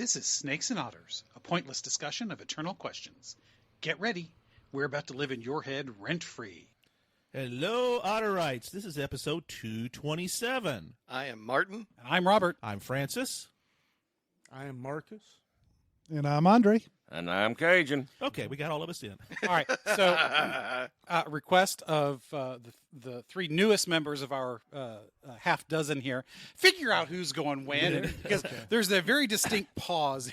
This is Snakes and Otters, a pointless discussion of eternal questions. Get ready. We're about to live in your head rent-free. Hello, Otterites. This is episode 227. I am Martin. And I'm Robert. I'm Francis. I am Marcus. And I'm Andre. And I'm Cajun. Okay, we got all of us in. All right, so request of the three newest members of our half dozen here, figure out who's going when, because there's a very distinct pause.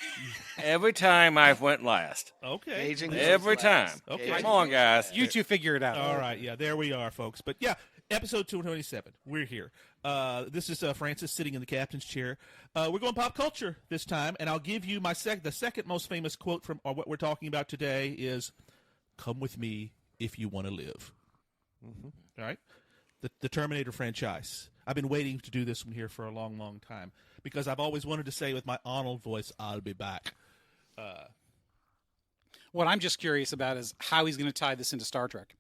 Every time I've went last. Okay. Every time. Okay. Come on, guys. You two figure it out. All right, yeah, there we are, folks. But yeah, episode 227. We're here. This is Francis sitting in the captain's chair. We're going pop culture this time, and I'll give you my the second most famous quote from what we're talking about today is, "Come with me if you want to live." Mm-hmm. All right? The Terminator franchise. I've been waiting to do this one here for a long, long time because I've always wanted to say with my Arnold voice, "I'll be back." What I'm just curious about is how he's going to tie this into Star Trek.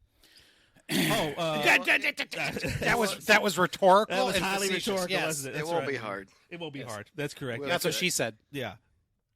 That was rhetorical. That was and highly facetious. rhetorical, Yes. wasn't it? It That's won't right. be hard. It won't be hard. That's correct. Well, That's what she said. Yeah.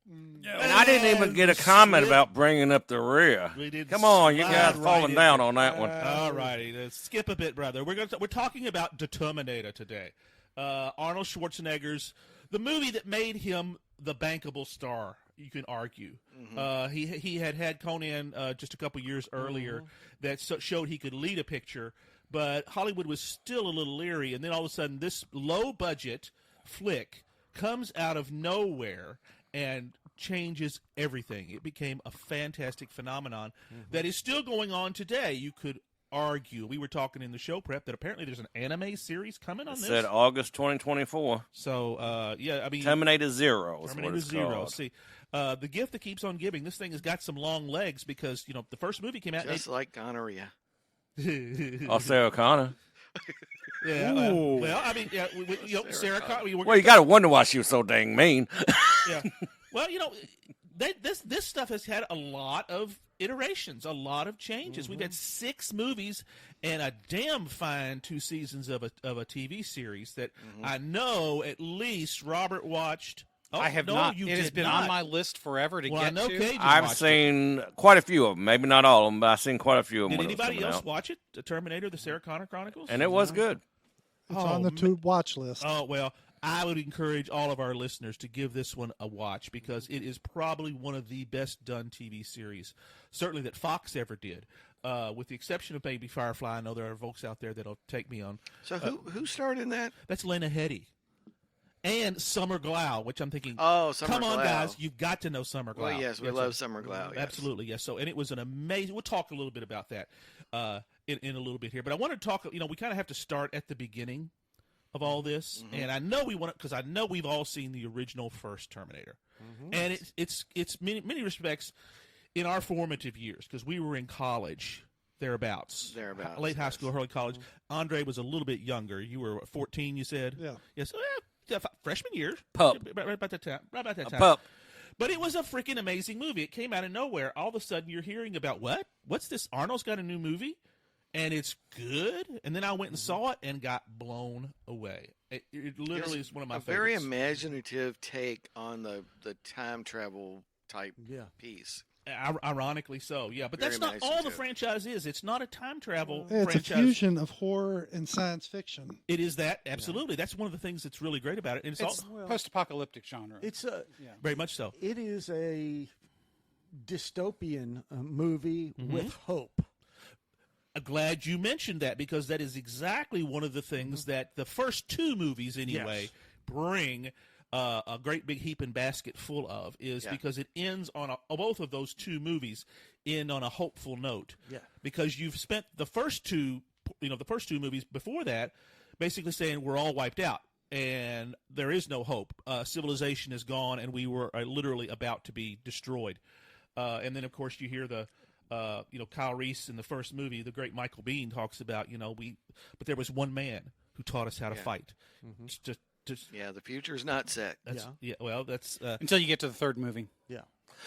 And I didn't even get a comment about bringing up the rear. We did Come on, you slide guys right falling in down there. on that one. All righty, let's skip a bit, brother. We're talking about the Terminator today. Arnold Schwarzenegger's the movie that made him the bankable star. You can argue. Mm-hmm. He had Conan just a couple years earlier that showed he could lead a picture, but Hollywood was still a little leery. And then all of a sudden, this low budget flick comes out of nowhere and changes everything. It became a fantastic phenomenon that is still going on today. You could argue. We were talking in the show prep that apparently there's an anime series coming on It this. said August 2024. So, yeah, I mean... Terminator Zero is Terminator what it's Zero. called. See, the gift that keeps on giving. This thing has got some long legs because, you know, the first movie came out... Just like gonorrhea. Sarah Connor. Yeah, well, I mean, yeah, Sarah Connor... Well, you got to wonder why she was so dang mean. Yeah. Well, you know, this stuff has had a lot of iterations, a lot of changes. We've had 6 movies and a damn fine 2 seasons of a TV series that I know at least Robert watched. Oh, I have no, not. You It has did been not. on my list forever to Well, I get know to. Cajun I've watched seen quite a few of them. Maybe not all of them, but I've seen quite a few of them. Did when it was anybody coming else out. watch it? The Terminator, the Sarah Connor Chronicles? And it was good. It's on the to-watch list. Oh, well, I would encourage all of our listeners to give this one a watch because it is probably one of the best done TV series, certainly that Fox ever did. With the exception of maybe Firefly. I know there are folks out there that'll take me on. So who starred in that? That's Lena Headey. And Summer Glau, which I'm thinking, Oh, Summer come on, Glau. guys, you've got to know Summer Glau. Well, yes, we love Summer Glau. Yes. Absolutely, yes. So, and it was an amazing. We'll talk a little bit about that in a little bit here. But I want to talk. You know, we kind of have to start at the beginning of all this, and I know we want because I know we've all seen the original first Terminator, and it's many respects in our formative years because we were in college. Thereabouts, late high school, early college. Andre was a little bit younger. You were 14, you said? Yeah. Yes, freshman year. Pup. Right about that time. Pup. But it was a freaking amazing movie. It came out of nowhere. All of a sudden, you're hearing about what? What's this? Arnold's got a new movie, and it's good. And then I went and saw it and got blown away. It literally is one of my favorites. A very imaginative take on the time travel type piece. Ironically so, yeah. But Very that's not all the imaginative. franchise is. It's not a time travel It's franchise. a fusion of horror and science fiction. It is that, absolutely. That's one of the things that's really great about it. And it's It's all, post-apocalyptic genre. It's very much so. it is a dystopian movie with hope. I'm glad you mentioned that because that is exactly one of the things that the first 2 movies, anyway, bring a great big heaping basket full of is because it ends on both of those 2 movies end on a hopeful note. Yeah. Because you've spent the first 2 movies before that basically saying we're all wiped out and there is no hope. Civilization is gone and we were literally about to be destroyed. And then of course you hear the Kyle Reese in the first movie, the great Michael Biehn talks about, but there was one man who taught us how to fight. Yeah, the future's not set. That's Until you get to the third movie. Yeah.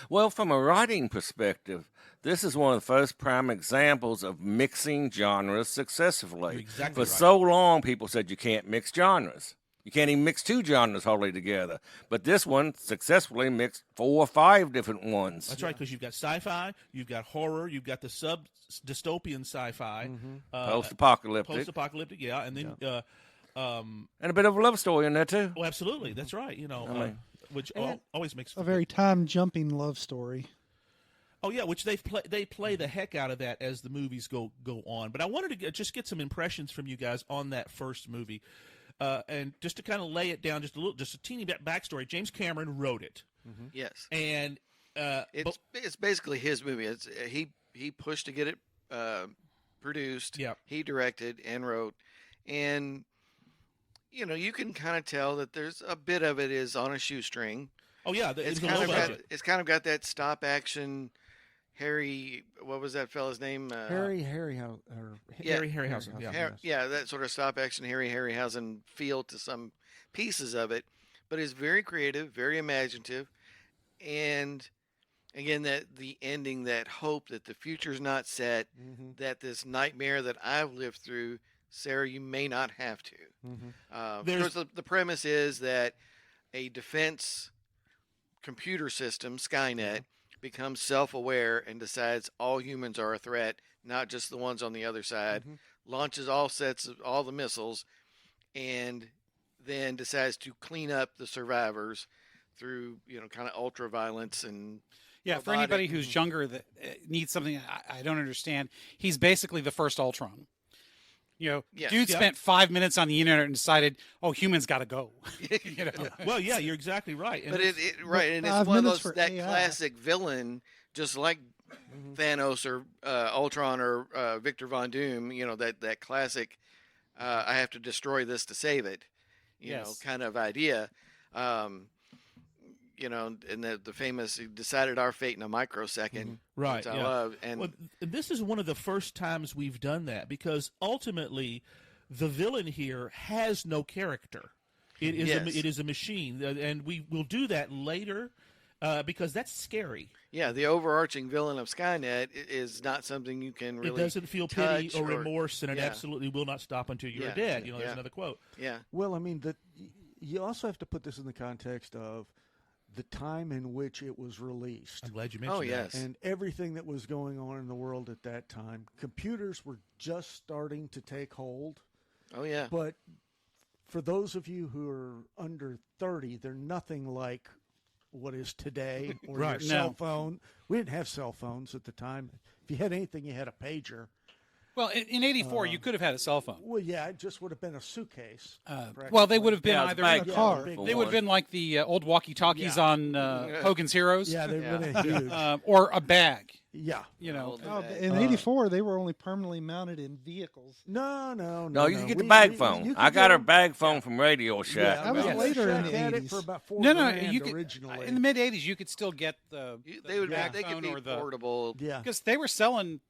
Well, from a writing perspective, this is one of the first prime examples of mixing genres successfully. You're exactly For right. so long, people said you can't mix genres. You can't even mix two genres hardly together. But this one successfully mixed 4 or 5 different ones. That's right, because you've got sci-fi, you've got horror, you've got the dystopian sci-fi, Post-apocalyptic. post-apocalyptic, yeah, and then And a bit of a love story in there, too. oh, absolutely, that's right. Which always makes A very time-jumping love story. Oh yeah, which they play the heck out of that as the movies go on. But I wanted to just get some impressions from you guys on that first movie, and just to kind of lay it down, just a teeny bit backstory. James Cameron wrote it. Yes, and it's basically his movie. He pushed to get it produced. Yeah. He directed and wrote, and you can kind of tell that there's a bit of it is on a shoestring. Oh yeah, It's a kind low of budget. it's kind of got that stop action. Harry, what was that fella's name? Harryhausen. Yeah. That sort of stop action Harryhausen feel to some pieces of it, but it's very creative, very imaginative, and again the ending, that hope that the future's not set, that this nightmare that I've lived through, Sarah, you may not have to. Because the premise is that a defense computer system, Skynet, becomes self-aware and decides all humans are a threat, not just the ones on the other side, launches all the missiles, and then decides to clean up the survivors through, kind of ultra violence and Yeah, for anybody who's younger that needs something I don't understand, he's basically the first Ultron. Yes. Dude spent 5 minutes on the internet and decided, humans got to go. Well, yeah, you're exactly right. And But and it's 5 one of minutes those for that AI. classic villain, just like Thanos or Ultron or Victor Von Doom. That classic. I have to destroy this to save it. Yes. Kind of idea. And the famous he decided our fate in a microsecond. Right, Which I yeah. love. And well, this is one of the first times we've done that, because ultimately the villain here has no character. It is Yes. it is a machine, and we will do that later because that's scary. yeah, the overarching villain of Skynet is not something you can really. It doesn't feel pity touch or remorse, and it yeah. absolutely will not stop until you're Yeah, dead. There's yeah. another quote. Yeah. Well, I mean, you also have to put this in the context of the time in which it was released. I'm glad you mentioned Oh yes. And everything that was going on in the world at that time. Computers were just starting to take hold. Oh yeah. But for those of you who are under 30, they're nothing like what is today or Right. your cell phone. We didn't have cell phones at the time. If you had anything, you had a pager. Well, in '84, you could have had a cell phone. Well, yeah, it just would have been a suitcase. Well, they would have been Yeah, either back in a car. big They would have been like the old walkie-talkies on Hogan's Heroes, Yeah, they've been huge. or a bag. Yeah. Old Oh, bag. in '84, they were only permanently mounted in vehicles. No, No, you can get the bag phone. you I could got get her them. bag phone from Radio Shack. That was Yeah, later in Shack the had it 80s. for about $4 No, grand you could originally. in the mid '80s. You could still get They would bag they could phone be or the portable. yeah. because they were selling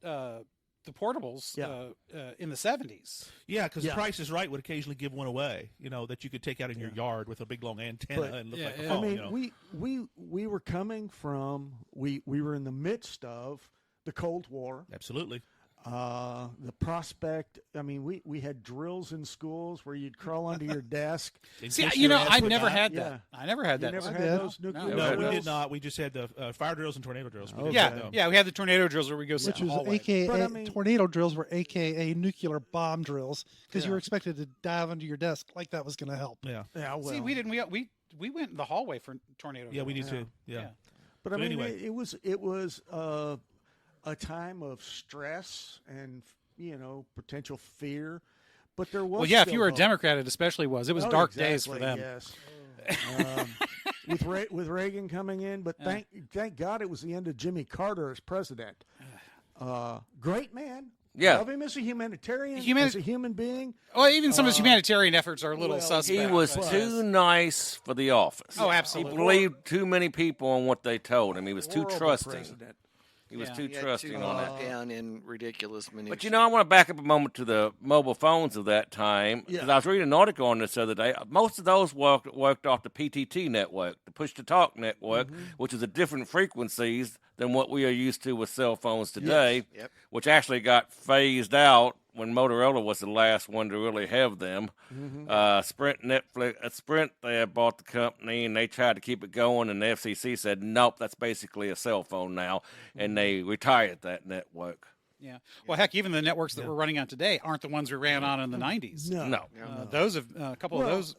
the portables Yeah. in the '70s. Yeah, because Yeah. Price is Right would occasionally give one away, that you could take out in your yard with a big long antenna But- and look Yeah, like a yeah. phone. I mean, we were coming from we were in the midst of the Cold War, Absolutely. the prospect. I mean, we had drills in schools where you'd crawl under your desk. See, Kiss your ass I with never that. had Yeah. that. I never had You that. never I had did. those nuclear No, No, we drills? did not. We just had the fire drills and tornado drills. We didn't Yeah, have those. yeah, we had the tornado drills where we go sit Which in the was hallway. AKA But I mean- tornado drills were AKA nuclear bomb drills because you Yeah. were expected to dive under your desk like that was going to help. Yeah. Yeah, well, See, we didn't. We went in the hallway for tornado. Yeah, we did drills. too. Yeah. But I But mean, anyway. it was a time of stress and potential fear. But there was Well, yeah, if still you were a hope. Democrat, it especially was. It was Oh, dark days for exactly, them. Yes. With Reagan coming in, but thank God it was the end of Jimmy Carter as president. Great man. Yeah. Love him as a humanitarian, Humani- as a human being. Well, even some of his humanitarian efforts are a little well, suspect. He was but- too nice for the office. Oh, He absolutely. believed too many people on what they told him. He was too Horrible trusting. president. He was Yeah. too He had trusting too on that. locked down in ridiculous minutiae. But I want to back up a moment to the mobile phones of that time because Yeah. I was reading an article on this the other day. Most of those worked off the PTT network, the push to talk network, which is a different frequencies than what we are used to with cell phones today, Yep. which actually got phased out when Motorola was the last one to really have them. Sprint they had bought the company, and they tried to keep it going, and the FCC said, nope, that's basically a cell phone now, and they retired that network. Yeah. Well, heck, even the networks that we're running on today aren't the ones we ran on in the 90s. No. Those have a couple of those.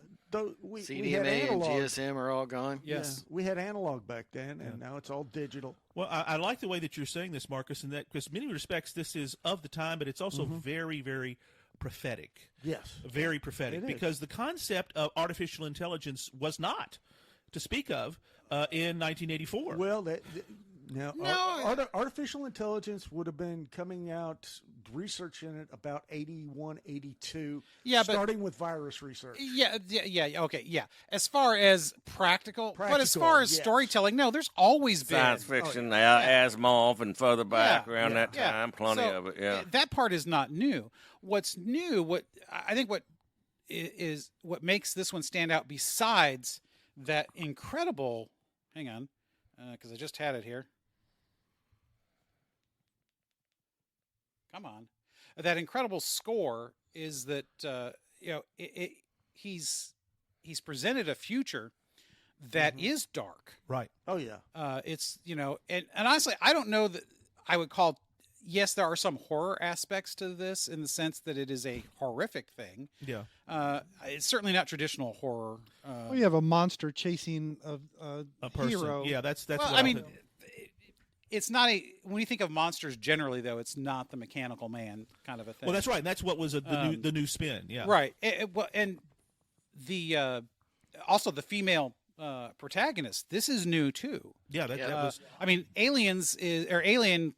We had CDMA and analog. GSM are all gone. Yes. Yeah, we had analog back then, and now it's all digital. Well, I like the way that you're saying this, Marcus, in that because in many respects this is of the time, but it's also very, very prophetic. Yes. Very prophetic, It is. because the concept of artificial intelligence was not to speak of in 1984. Well, artificial intelligence would have been coming out, researching it about 81, 82, Yeah, but- starting with virus research. Yeah, okay, yeah. As far as practical, but as far as yes. storytelling, no, there's always been Science fiction, Asimov, and further back around that yeah. time, plenty So, of it, yeah. That part is not new. What's new, what makes this one stand out besides that incredible, hang on, because I just had it here. Come on. That incredible score is that he's presented a future that is dark. Right. Oh, yeah. It's and honestly, I don't know that I would call. Yes, there are some horror aspects to this in the sense that it is a horrific thing. Yeah. It's certainly not traditional horror. Well, you have a monster chasing A person. hero. Yeah, that's Well, what I mean, it's not when you think of monsters generally, though, it's not the mechanical man kind of a thing. well, that's right. And that's what was the new spin. Yeah. Right. Well, and the also the female protagonist. This is new too. Yeah. That was. I mean, Alien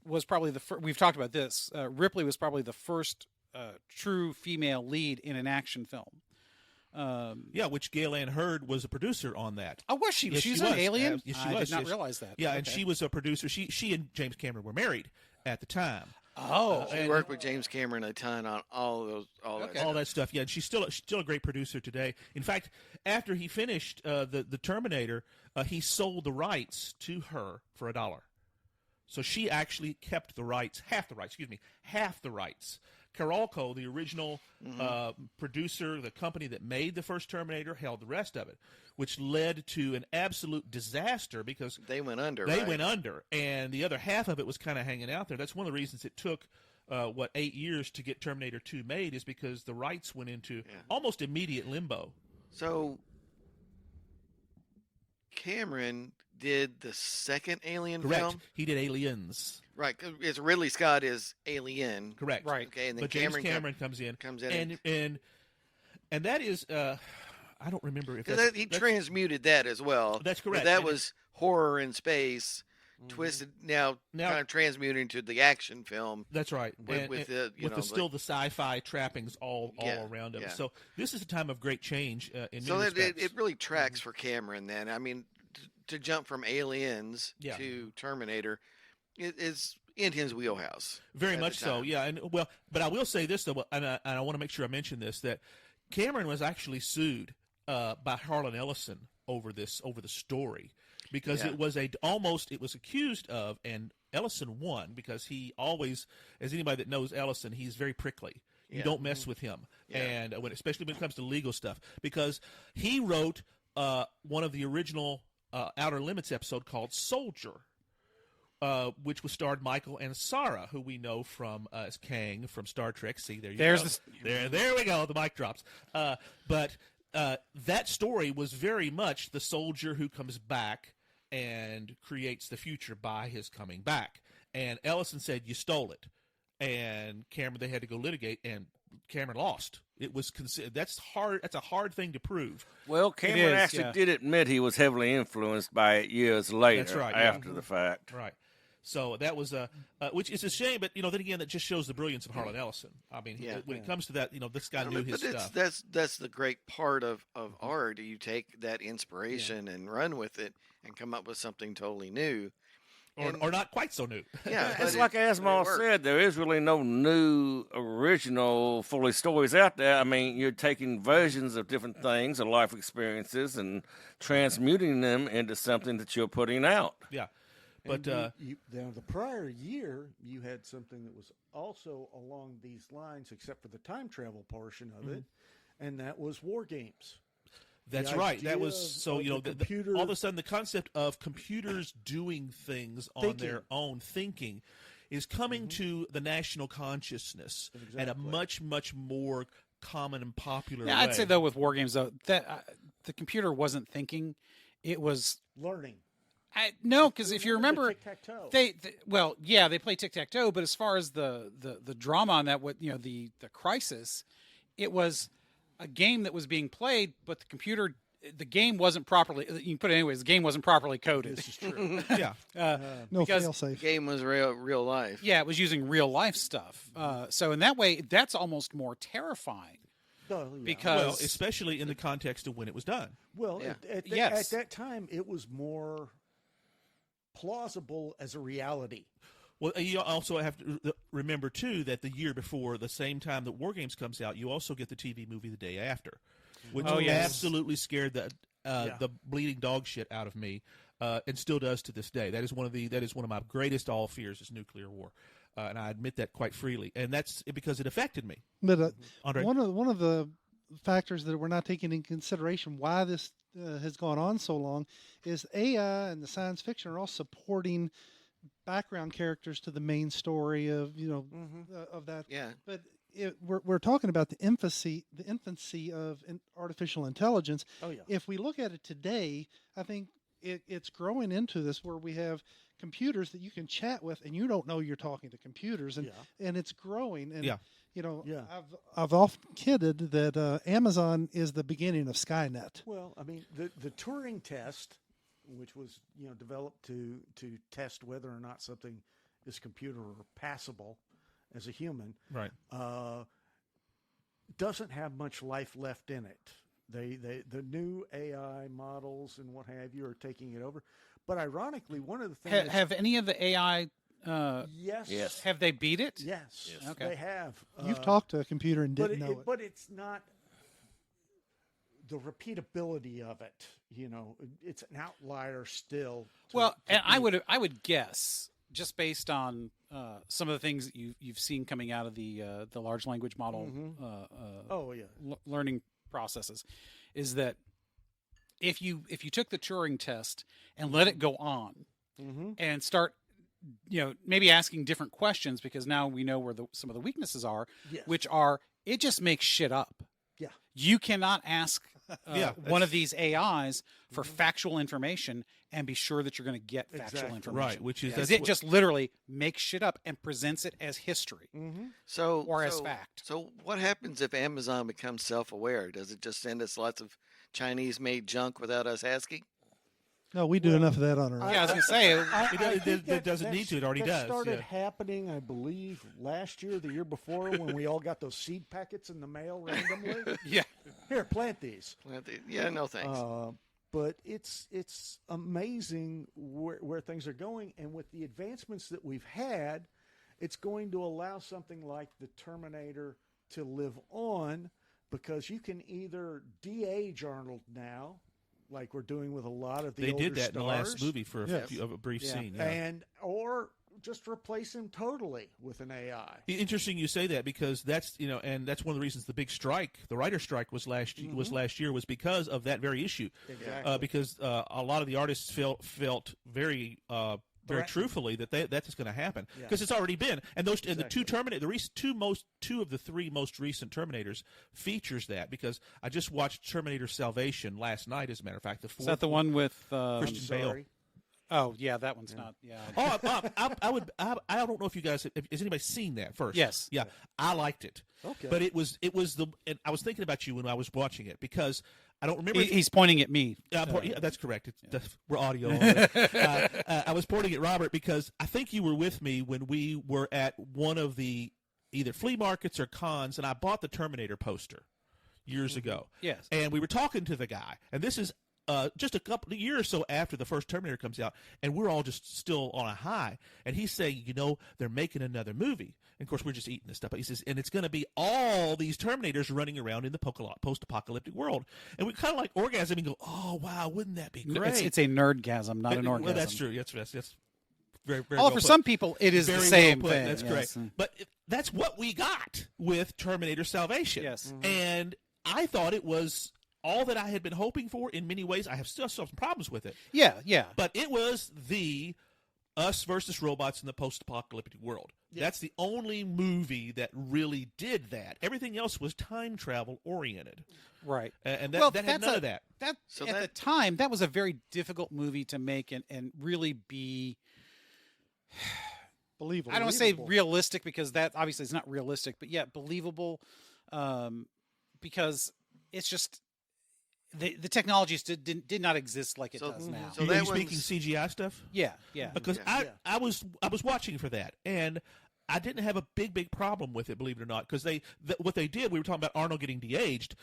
was probably the first. We've talked about this. Ripley was probably the first true female lead in an action film. Which Gail Ann Hurd was a producer on that. Oh, was she? Yes, She's she on was. Alien. Yes, she I was. did not Yes. realize that. Yeah, and Okay. she was a producer. She and James Cameron were married at the time. Oh, She worked with James Cameron a ton on all that Okay. All that stuff. Yeah, and she's still a great producer today. In fact, after he finished the Terminator, he sold the rights to her for $1. So she actually kept the rights, half the rights. Carolco, the original producer, the company that made the first Terminator, held the rest of it, which led to an absolute disaster because They went under. they right? went under, and the other half of it was kind of hanging out there. That's one of the reasons it took 8 years to get Terminator 2 made, is because the rights went into almost immediate limbo. So Cameron did the second Alien Correct. film, He did Aliens. right? 'Cause it's Ridley Scott is Alien, Correct. Right. Okay, and then But James Cameron Cameron comes in, comes in and that is I don't remember if because he transmuted that as well. That's But correct. that And was horror in space, twisted now kind of transmuting to the action film. That's right. With the, you know, still the sci-fi trappings all around him. yeah. So this is a time of great change in So many that respects. it really tracks for Cameron. Then I mean, to jump from Aliens Yeah. to Terminator is in his wheelhouse. Very at much the so, time. yeah. And but I will say this though, and I want to make sure I mention this, that Cameron was actually sued by Harlan Ellison over the story because Yeah. it was accused of, and Ellison won because he always, as anybody that knows Ellison, he's very prickly. You Yeah. don't mess with him, Yeah. and especially when it comes to legal stuff, because he wrote one of the original Outer Limits episode called Soldier. Which was starred Michael and Sarah, who we know from as Kang from Star Trek. See, There's there we go. The mic drops. But that story was very much the soldier who comes back and creates the future by his coming back. And Ellison said, "You stole it," and Cameron, they had to go litigate, and Cameron lost. It was that's hard. That's a hard thing to prove. Well, Cameron is, actually yeah. did admit he was heavily influenced by it years later, That's right, yeah. after the fact. Right. So that was which is a shame, but then again, that just shows the brilliance of Harlan Ellison. I mean, when it comes to that, this guy knew his But stuff. that's the great part of art. You take that inspiration and run with it and come up with something totally new. Or not quite so new. Yeah, It's but like it Asimov works. said, there is really no new original fully stories out there. I mean, you're taking versions of different things or life experiences and transmuting them into something that you're putting out. Yeah. But now the prior year, you had something that was also along these lines, except for the time travel portion of it, and that was War Games. that's The right. That idea was so of you know the computer- all of a sudden the concept of computers doing things on their own thinking is coming to the national consciousness at a Exactly. much more common and popular Yeah, way. I'd say though with war games though that the computer wasn't thinking; it was Learning. no, because if you remember, Tic-tac-toe. they play tic tac toe, but as far as the drama on that, what the crisis, it was a game that was being played, but the game wasn't properly. You can put it anyways. The game wasn't properly coded. This is true. yeah. No Because- fail safe. Game was real life. Yeah, it was using real life stuff. So in that way, that's almost more terrifying Oh, yeah. because Well, especially in the context of when it was done. Well, Yeah. Yes. at that time, it was more plausible as a reality. Well, you also have to remember too that the year before, the same time that War Games comes out, you also get the TV movie the day after, which Oh, yes. absolutely scared the bleeding dog shit out of me, and still does to this day. That is one of my greatest all fears is nuclear war, and I admit that quite freely. And that's because it affected me. But Andre? one of the factors that we're not taking in consideration why this has gone on so long is AI and the science fiction are all supporting background characters to the main story of of that. Yeah. But we're talking about the infancy of artificial intelligence. Oh, yeah. If we look at it today, I think it's growing into this where we have computers that you can chat with, and you don't know you're talking to computers, and it's growing. And Yeah. Yeah. I've often kidded that Amazon is the beginning of Skynet. Well, I mean, the Turing test, which was developed to test whether or not something is computer or passable as a human, Right. doesn't have much life left in it. The new AI models and what have you are taking it over. But ironically, one of the things have any of the AI yes, have they beat it? yes, Okay. they have. You've talked to a computer and but didn't know it. but it's not the repeatability of it. It's an outlier still. Well, and I would guess just based on some of the things that you've seen coming out of the large language model Oh yeah. learning processes, is that if you took the Turing test and let it go on and start maybe asking different questions, because now we know where some of the weaknesses are, Yes. which are it just makes shit up. Yeah. You cannot ask Yeah, one of these AIs for factual information and be sure that you're going to get factual Exactly. information. Right, which is Because that's it what- just literally makes shit up and presents it as history So or as so- fact. So what happens if Amazon becomes self-aware? Does it just send us lots of Chinese-made junk without us asking? No, we do enough of that on our own. Yeah, I was going to say, It doesn't need to. It already that does. started Yeah. happening, I believe, last year, the year before, when we all got those seed packets in the mail randomly. yeah, Here, plant these. Yeah, no thanks. But it's amazing where things are going, and with the advancements that we've had, it's going to allow something like the Terminator to live on, because you can either de-age Arnold now, like we're doing with a lot of the They older did that in the last stars, movie for a brief Yeah. scene. Yeah. and or just replace him totally with an AI. Interesting you say that, because that's and that's one of the reasons the big strike, the writer strike, was last year was because of that very issue. Exactly. Because a lot of the artists felt very Threatened. truthfully that that's going to happen, Yeah. because it's already been. And those and the two Exactly. two of the three most recent Terminators features that, because I just watched Terminator Salvation last night. As a matter of fact, the fourth is that the one with? Christian Bale. Sorry. Oh, yeah, that one's not. Yeah, Oh, I don't know if you guys has anybody seen that first? Yes. Yeah, I liked it. Okay. But it was and I was thinking about you when I was watching it, because I don't remember. he's pointing at me. Yeah, that's correct. We're audio. only. I was pointing at Robert because I think you were with me when we were at one of the either flea markets or cons, and I bought the Terminator poster years ago. Yes. And we were talking to the guy, and this is just a couple of years or so after the first Terminator comes out, and we're all just still on a high. And he's saying, they're making another movie. And of course, we're just eating this stuff. But he says, and it's going to be all these Terminators running around in the post-apocalyptic world. And we kind of like orgasm and go, oh, wow, wouldn't that be great? It's a nerdgasm, not an orgasm. Well, that's true. Yes. Very, very Oh, well for put. some people, it is Very the same well put. thing. That's yes. great. But that's what we got with Terminator Salvation. Yes. And I thought it was all that I had been hoping for in many ways. I have still some problems with it. Yeah, yeah. But it was the us versus robots in the post-apocalyptic world. That's the only movie that really did that. Everything else was time travel oriented. Right. And that had that's none of that. So at the time, that was a very difficult movie to make and really be, Believable. I don't want to say realistic because that obviously is not realistic, but yeah, believable, because it's just the technologies did not exist like it So- does now. so Are that you speaking one's- CGI stuff? Yeah, yeah. Because Yeah. I was watching for that, and I didn't have a big problem with it, believe it or not, because what they did, we were talking about Arnold getting de-aged.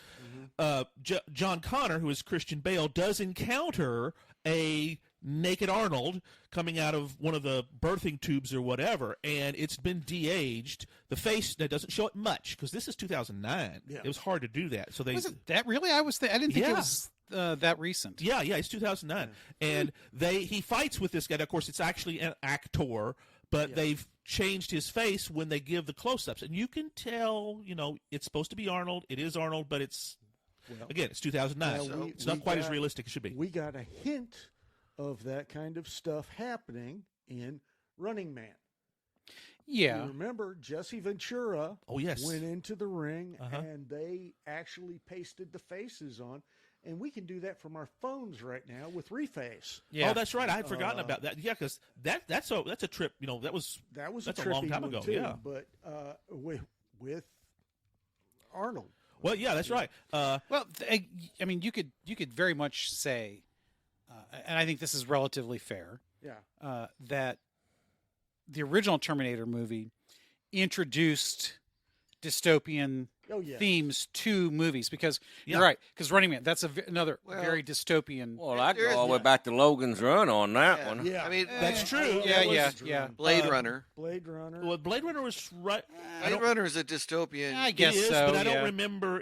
John Connor, who is Christian Bale, does encounter a naked Arnold coming out of one of the birthing tubes or whatever, and it's been de-aged. The face that doesn't show it much because this is 2009. Yeah. It was hard to do that, so they Was it that really? I didn't think it Yeah. was that recent. Yeah, it's 2009, and he fights with this guy. Of course, it's actually an actor, but they've changed his face when they give the close-ups, and you can tell. It's supposed to be Arnold. It is Arnold, but it's again, it's 2009. Now, It's not quite as realistic as it should be. We got a hint of that kind of stuff happening in Running Man. Yeah. You remember Jesse Ventura Oh, yes. went into the ring Uh-huh. and they actually pasted the faces on. And we can do that from our phones right now with Reface. Yeah. Oh, that's right. I had forgotten about that. Yeah, because that's a trip. That was That was That's a a long trippy time one ago, too, yeah. But with Arnold. well. Yeah, that's right. Well, I mean, you could very much say, and I think this is relatively fair, Yeah. that the original Terminator movie introduced dystopian Oh yeah. themes to movies because Yeah. you're right. Because Running Man, that's another Well- very dystopian. Well, I There go is- all the way back to Logan's Run on that Yeah. one. Yeah. I mean, That's true. Yeah, That was- yeah. Blade Runner. Blade Runner. Well, Blade Runner was right. I Blade don't- Runner is a dystopian. I It guess is, so. but I yeah. don't remember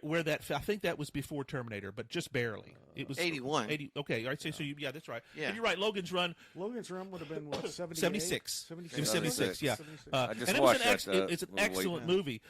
where that. I think that was before Terminator, but just barely. It was 81. 80. Okay, all right. So yeah, that's right. Yeah. But you're right. Logan's Run, Logan's Run would have been what 76. 76. It was 76. Yeah. 76. I just and it was watched that, it's an little excellent week. movie.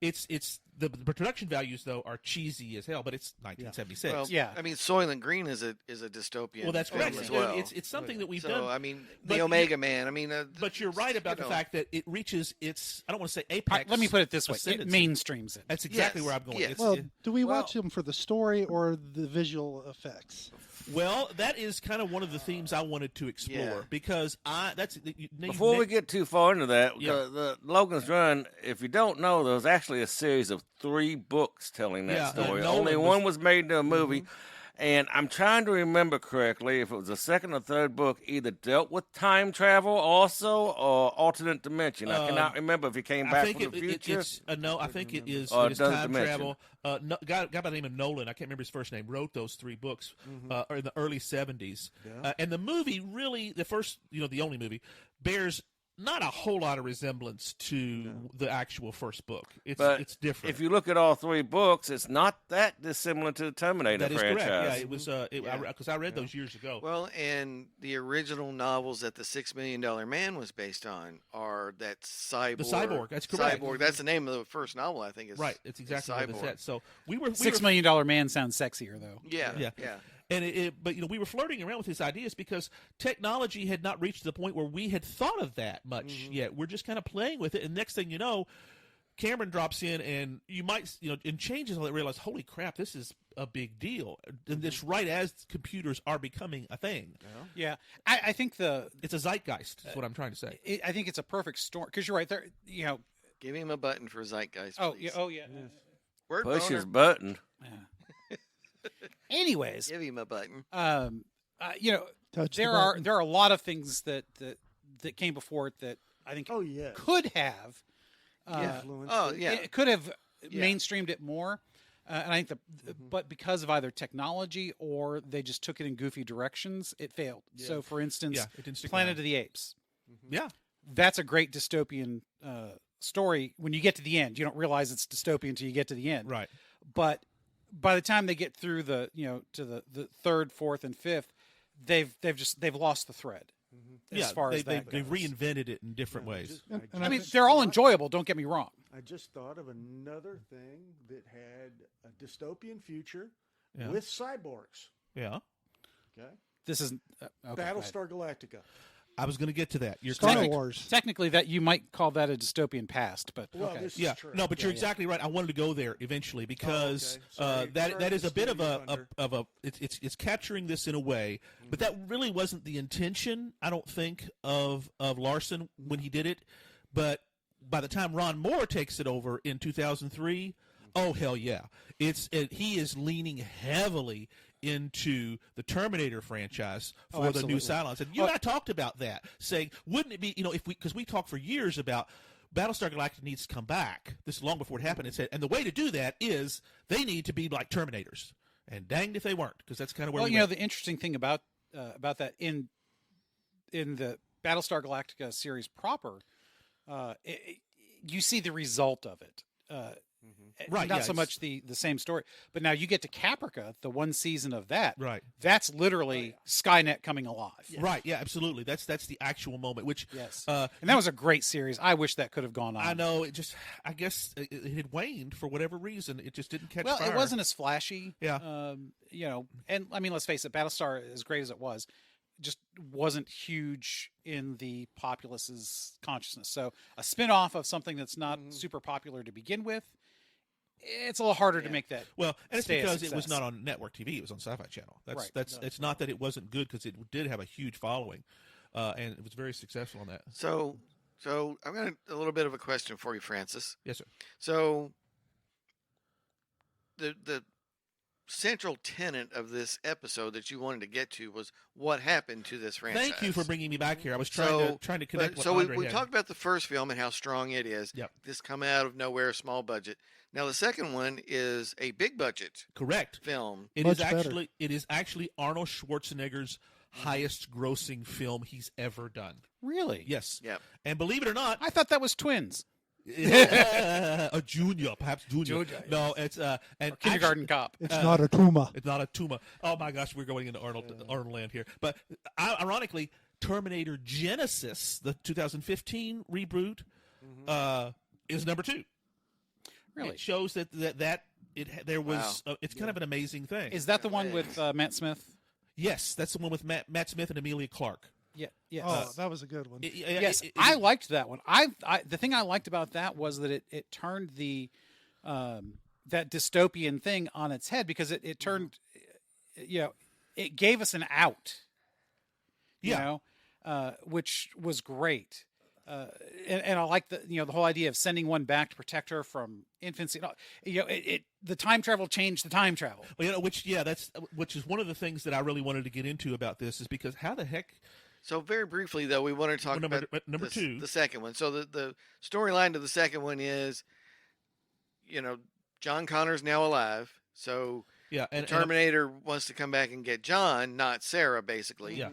It's the production values though are cheesy as hell, but it's 1976. Well, Yeah. I mean, Soylent Green is a dystopian. Well, that's film correct. as well. It's something that we've so done. I mean, But the you- Omega Man. I mean, But you're right about the know. fact that it reaches its. I don't want to say All apex. right, let me put it this way: it ascendancy. mainstreams it. That's exactly Yes, where I'm going. yes. It's- Well, it- do we Well- watch them for the story or the visual effects? well, that is kind of one of the themes I wanted to explore Yeah. because Before we get too far into that, Yeah. the Logan's Run, if you don't know, there was actually a series of 3 books telling that Yeah, story. Nolan Only was- one was made into a movie. And I'm trying to remember correctly if it was the second or third book either dealt with time travel also or alternate dimension. I cannot remember if he came I back think from the future. it's no. I think it is. Or It is doesn't time mention. travel. No, guy by the name of Nolan. I can't remember his first name. Wrote those 3 books in the early 70s. And the movie really, the first, the only movie, bears not a whole lot of resemblance to the actual first book. But It's different. if you look at all 3 books, it's not that dissimilar to the Terminator that is franchise. correct. Yeah, it was. Because I read those years ago. Well, and the original novels that the $6 Million Man was based on are that cyborg. The Cyborg, that's correct. Cyborg. That's the name of the first novel, I think. Is Right, it's exactly what it Cyborg. said. So we were $6 million man sounds sexier though. Yeah, Yeah. yeah. And but we were flirting around with his ideas because technology had not reached the point where we had thought of that much yet. We're just kind of playing with it, and next thing you know, Cameron drops in, and you might and changes. And realize, holy crap, this is a big deal. And this right as computers are becoming a thing. Yeah, I think It's a zeitgeist. Is what I'm trying to say. I think it's a perfect storm because you're right there. Give him a button for Zeitgeist, Oh please. yeah, oh yeah. Word Push boner. his button. Anyways, Give him a button. Touch there the are button. there are a lot of things that came before it that I think Oh yeah. could have Influence. Oh, yeah. it could have Yeah. mainstreamed it more. And I think but because of either technology or they just took it in goofy directions, it failed. So, for instance, Yeah, it didn't stick Planet around. of the Apes. Yeah. That's a great dystopian story. When you get to the end, you don't realize it's dystopian until you get to the end. Right. But by the time they get through to the 3rd, 4th, and 5th, they've lost the thread. as far as they that goes. reinvented it in different ways. I mean, they're all enjoyable. Don't get me wrong. I just thought of another thing that had a dystopian future Yeah. with cyborgs. Yeah, Okay, This is okay, go ahead. Battlestar Galactica. I was going to get to that. You're Star correct. Wars. Technically, that you might call that a dystopian past, but Well, okay. this Yeah, is true. no, but you're exactly right. I wanted to go there eventually because Sorry. that Sorry that to is a bit of steal your thunder. it's capturing this in a way, but that really wasn't the intention. I don't think of Larson when he did it, but by the time Ron Moore takes it over in 2003, oh hell yeah, he is leaning heavily into the Terminator franchise for the new absolutely. Cylons. And you and I talked about that, saying, wouldn't it be, because we talked for years about Battlestar Galactica needs to come back. This is long before it happened. And the way to do that is they need to be like Terminators. And danged if they weren't, because that's kind of where Well, we went. the interesting thing about that in the Battlestar Galactica series proper, you see the result of it. Right, Not yeah, so much the same story, but now you get to Caprica, the one season of that. Right. That's literally Skynet coming alive. Right, yeah, absolutely. That's the actual moment, which Yes. and And that was a great series. I wish that could have gone on. I know, I guess it had waned for whatever reason. It just didn't catch Well, fire. it wasn't as flashy. Yeah. And I mean, let's face it, Battlestar, as great as it was, just wasn't huge in the populace's consciousness. So a spin-off of something that's not super popular to begin with, it's a little harder to make that. Well, and it's stay a because it was success. not on network TV; it was on Sci-Fi Channel. Right. It's not that it wasn't good because it did have a huge following, and it was very successful on that. So I've got a little bit of a question for you, Francis. Yes, sir. So the central tenet of this episode that you wanted to get to was what happened to this franchise. Thank you for bringing me back here. I was trying to connect. So what we Andre had. talked about the first film and how strong it is. Yep. This coming out of nowhere, small budget. Now the second one is a big budget Correct. film. It Much is better. actually Arnold Schwarzenegger's highest grossing film he's ever done. Really? Yes. Yep. And believe it or not, I thought that was twins. a junior, perhaps junior. Junior, No, it's and Kindergarten Cop. It's not a tumor. It's not a tumor. Oh my gosh, we're going into Arnold land here. But ironically, Terminator Genesis, the 2015 reboot, is number 2. Really? It shows that there was. It's kind of an amazing thing. Is that the one with Matt Smith? Yes, that's the one with Matt Smith and Amelia Clark. Yeah. Yes. Oh, that was a good one. Yes, I liked that one. I the thing I liked about that was that it turned the that dystopian thing on its head, because it turned it gave us an out. Which was great. And I like the whole idea of sending one back to protect her from infancy. The time travel changed the time travel. Well, which is one of the things that I really wanted to get into about this, is because how the heck. So very briefly, though, we want to talk Number about two. the second one. So the storyline to the second one is, John Connor's now alive. So Yeah, the Terminator wants to come back and get John, not Sarah, basically. Yeah.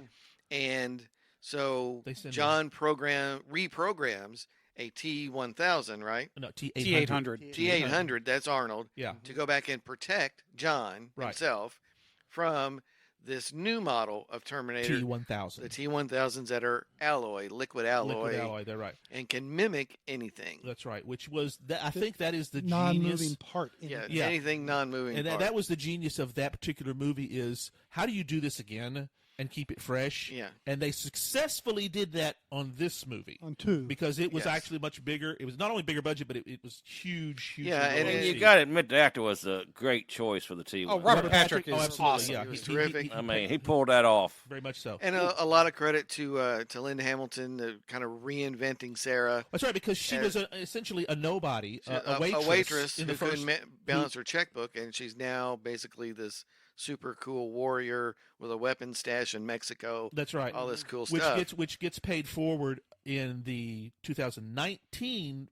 And so They send John reprograms a T-1000, right? no, T-800. T-800, that's Arnold, Yeah. to go back and protect John Right. himself from this new model of Terminator, T-1000. the T-1000s that are liquid alloy, Liquid alloy. They're right. and can mimic anything. That's right. Which was I think that is the Non-moving genius. part. In Yeah, it. Yeah. anything non-moving. And part. that was the genius of that particular movie, is how do you do this again and keep it fresh? Yeah. And they successfully did that on this movie. On 2. Because it was Yes. actually much bigger. It was not only bigger budget, but it was huge. Yeah, and And you it- got to admit, the actor was a great choice for the T. Oh, Robert Patrick is absolutely, awesome. Yeah, He was terrific. I mean, he pulled that off. very much so. And a lot of credit to Linda Hamilton, kind of reinventing Sarah. That's right, because she was essentially a nobody, a waitress in who the first. couldn't balance her checkbook, and she's now basically this super cool warrior with a weapon stash in Mexico. That's right. All this cool which stuff. which gets paid forward in the 2019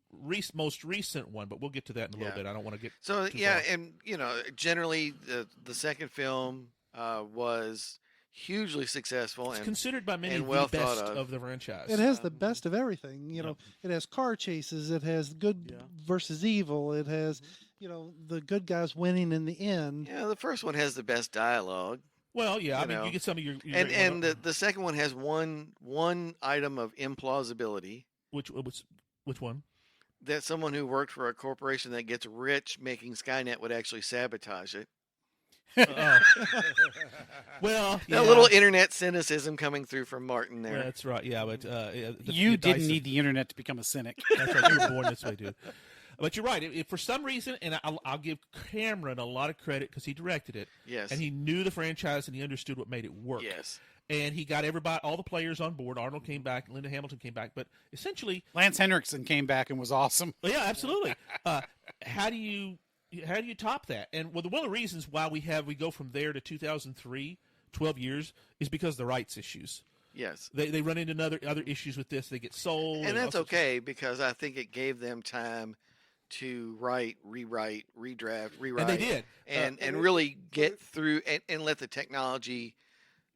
most recent one, but we'll get to that in a little Yeah. bit. I don't want to get So too yeah, far. and generally the second film was hugely successful It's and considered by many and the well best thought of. of the franchise. It has the best of everything. It has car chases. It has good versus evil. It has, the good guys winning in the end. Yeah, the first one has the best dialogue. Well, yeah, You I mean, know. you get some of your And the second one has one item of implausibility which one? that someone who worked for a corporation that gets rich making Skynet would actually sabotage it. Oh. Well, yeah. A little internet cynicism coming through from Martin there. Well, that's right. Yeah, but You didn't Dyson- need the internet to become a cynic. That's right. You were born this way, dude. But you're right. If for some reason, and I'll give Cameron a lot of credit because he directed it, Yes. and he knew the franchise and he understood what made it work. Yes. And he got everybody, all the players on board. Arnold came back, Linda Hamilton came back, but essentially, Lance Henriksen came back and was awesome. well, yeah, absolutely. How do you top that? And one of the reasons why we go from there to 2003, 12 years, is because of the rights issues. Yes. They run into other issues with this. They get sold, And that's all sorts of- okay because I think it gave them time to write, rewrite, redraft, rewrite. And they did. And really get through and let the technology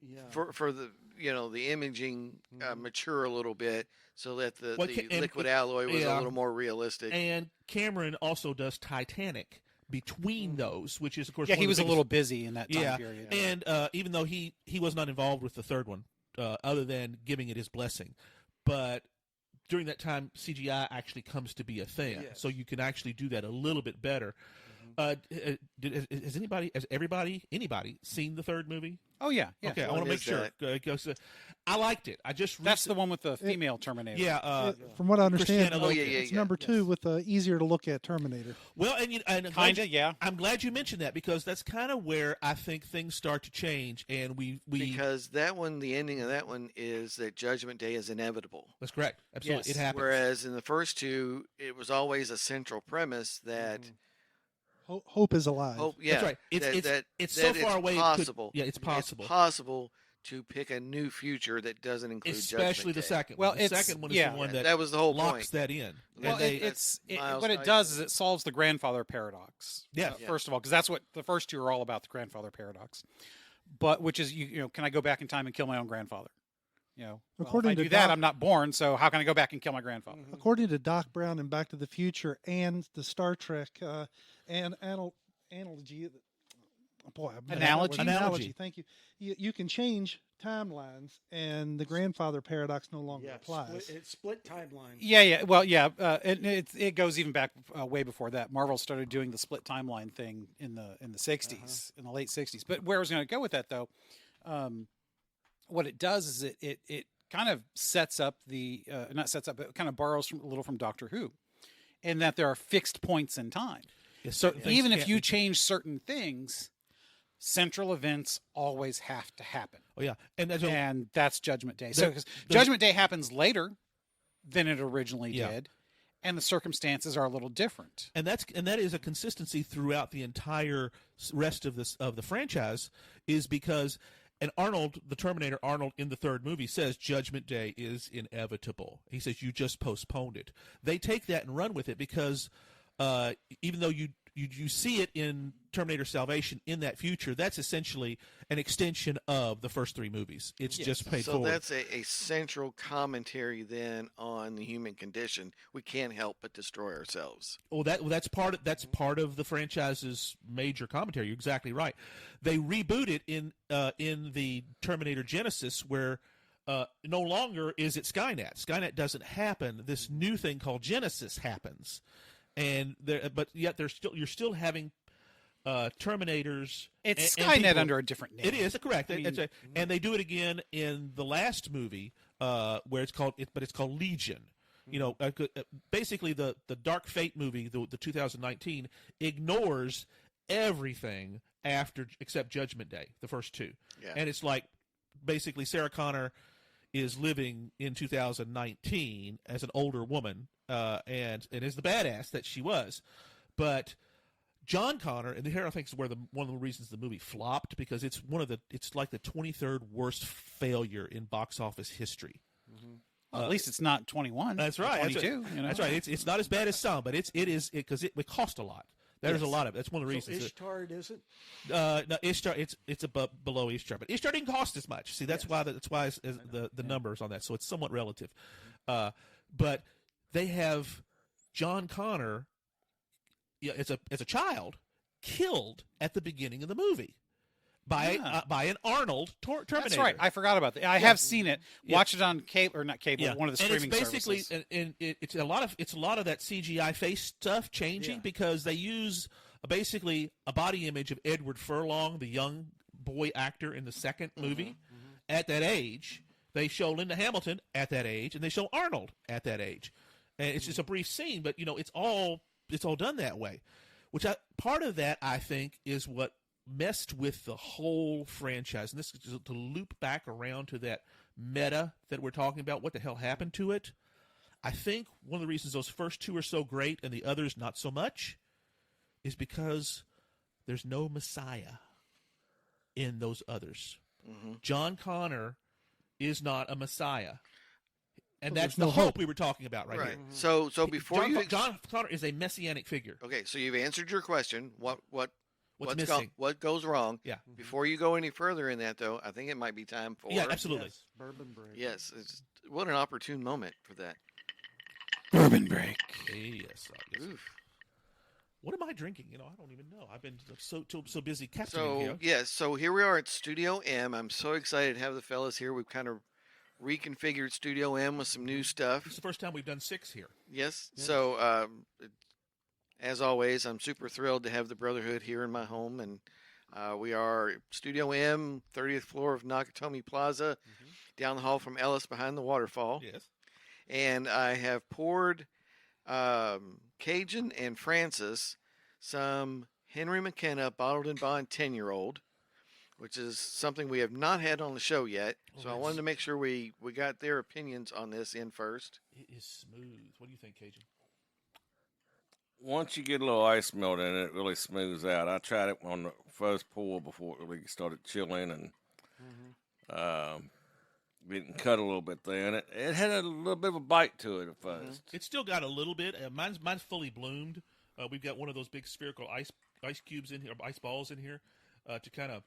Yeah. for the the imaging mature a little bit so that the and- liquid alloy was yeah. a little more realistic. And Cameron also does Titanic between those, which is, of course, Yeah, one he of was the a biggest- little busy in that time yeah. period. And even though he was not involved with the third one, other than giving it his blessing, but during that time, CGI actually comes to be a thing, Yes. so you can actually do that a little bit better. Has anybody seen the third movie? Oh yeah, yeah. Okay, I one want to make is sure. I liked it. I just That's the one with the female Terminator. yeah. From what I understand, Christiana Loken. it's number 2 with easier to look at Terminator. Well, and I'm glad Kinda, yeah. I'm glad you mentioned that because that's kind of where I think things start to change, and we because that one, the ending of that one is that Judgment Day is inevitable. that's correct. Absolutely, Yes. it happens. Whereas in the first two, it was always a central premise that Hope is alive. hope, yeah, That's right. It's that so that far away. it could- Possible. yeah, it's possible. It's possible to pick a new future that doesn't include Especially Judgment the Day. second Well, one. The it's- second one is yeah. the one That was the whole locks point. that in. Well, And they- Miles what it Dyson. does is it solves the grandfather paradox. Yeah. First of all, because that's what the first two are all about, the grandfather paradox. But which is can I go back in time and kill my own grandfather? According if I to do that, Doc- I'm not born. So how can I go back and kill my grandfather? According to Doc Brown in Back to the Future and the Star Trek and analogy, boy, I'm bad at words. Analogy. Thank you. You can change timelines, and the grandfather paradox no longer applies. It's split timeline. Yeah. Well, yeah. It goes even back way before that. Marvel started doing the split timeline thing in the 60s, in the late 60s. But where I was going to go with that, though, what it does is it kind of sets up not sets up, but kind of borrows a little from Doctor Who, in that there are fixed points in time. Yeah, certain things Even if can't you be- change certain things, central events always have to happen. Oh yeah, and that's And that's Judgment Day. So The- 'cause the- Judgment Day happens later than it originally Yeah. did, and the circumstances are a little different. and that is a consistency throughout the entire rest of the franchise, is because and Arnold, the Terminator Arnold in the third movie says Judgment Day is inevitable. He says you just postponed it. They take that and run with it because even though you see it in Terminator Salvation in that future, that's essentially an extension of the first three movies. It's just paid So forward. that's a central commentary then on the human condition. We can't help but destroy ourselves. That's part of the franchise's major commentary. You're exactly right. They reboot it in the Terminator Genesis, where no longer is it Skynet. Skynet doesn't happen. This new thing called Genesis happens, and but yet you're still having Terminators. It's and Skynet people- under a different name. It is correct. I mean- That's right. And they do it again in the last movie, where it's called Legion. You know, basically the Dark Fate movie, the 2019, ignores everything after except Judgment Day, the first two. Yeah. And it's like basically Sarah Connor is living in 2019 as an older woman, and is the badass that she was, but John Connor, and here I think is where one of the reasons the movie flopped, because it's like the 23rd worst failure in box office history. Well, at least it's not 21. That's or right. 22. That's right. It's not as bad as some, but it is because it cost a lot. There's a lot of it. That's one of the So reasons. Ishtar, it isn't? No, Ishtar, it's below Ishtar, but Ishtar didn't cost as much. See, that's why the numbers on that. So it's somewhat relative. But they have John Connor, as a child, killed at the beginning of the movie, by Yeah. by an Arnold Terminator. That's right. I forgot about that. I have seen it. Yeah. Watch it on cable or not cable, one of the and streaming it's basically, services. it's a lot of that CGI face stuff changing Yeah. because they use basically a body image of Edward Furlong, the young boy actor in the second movie, at that age. They show Linda Hamilton at that age, and they show Arnold at that age. And it's just a brief scene, but it's all done that way. Part of that, I think, is what messed with the whole franchise. And this is to loop back around to that meta that we're talking about. What the hell happened to it? I think one of the reasons those first two are so great and the others not so much is because there's no Messiah in those others. John Connor is not a Messiah. And that's the hope we were talking about right here. So before John Connor is a messianic figure. Okay, so you've answered your question. What's missing? what goes wrong? Yeah. Before you go any further in that, though, I think it might be time for. Yeah, absolutely. Yes, bourbon break. Yes, what an opportune moment for that. Bourbon break. Yes. Oof. What am I drinking? I don't even know. I've been so busy captaining So here. yes, so here we are at Studio M. I'm so excited to have the fellas here. We've kind of reconfigured Studio M with some new stuff. It's the first time we've done 6 here. Yes. So as always, I'm super thrilled to have the Brotherhood here in my home, and we are Studio M, 30th floor of Nakatomi Plaza, down the hall from Ellis behind the waterfall. Yes. And I have poured Cajun and Francis some Henry McKenna bottled and bond 10-year-old, which is something we have not had on the show yet. So I wanted to make sure we got their opinions on this in first. It is smooth. What do you think, Cajun? Once you get a little ice melt in it, it really smooths out. I tried it on the first pour before it really started chilling, and it cut a little bit there, and it had a little bit of a bite to it at first. It's still got a little bit. Mine's fully bloomed. We've got one of those big spherical ice cubes in here, ice balls in here, to kind of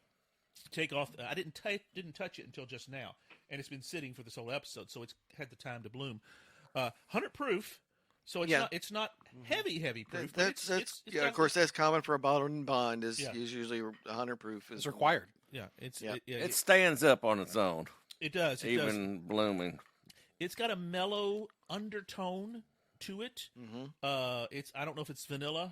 take off. I didn't touch it until just now, and it's been sitting for this whole episode, so it's had the time to bloom. 100 proof, so it's not heavy proof. That's it's yeah. got- Of course, that's common for a bottled and bond. Is usually 100 proof. It's required. Yeah, It stands up on its own, it does. It does. even blooming. It's got a mellow undertone to it. It's I don't know if it's vanilla.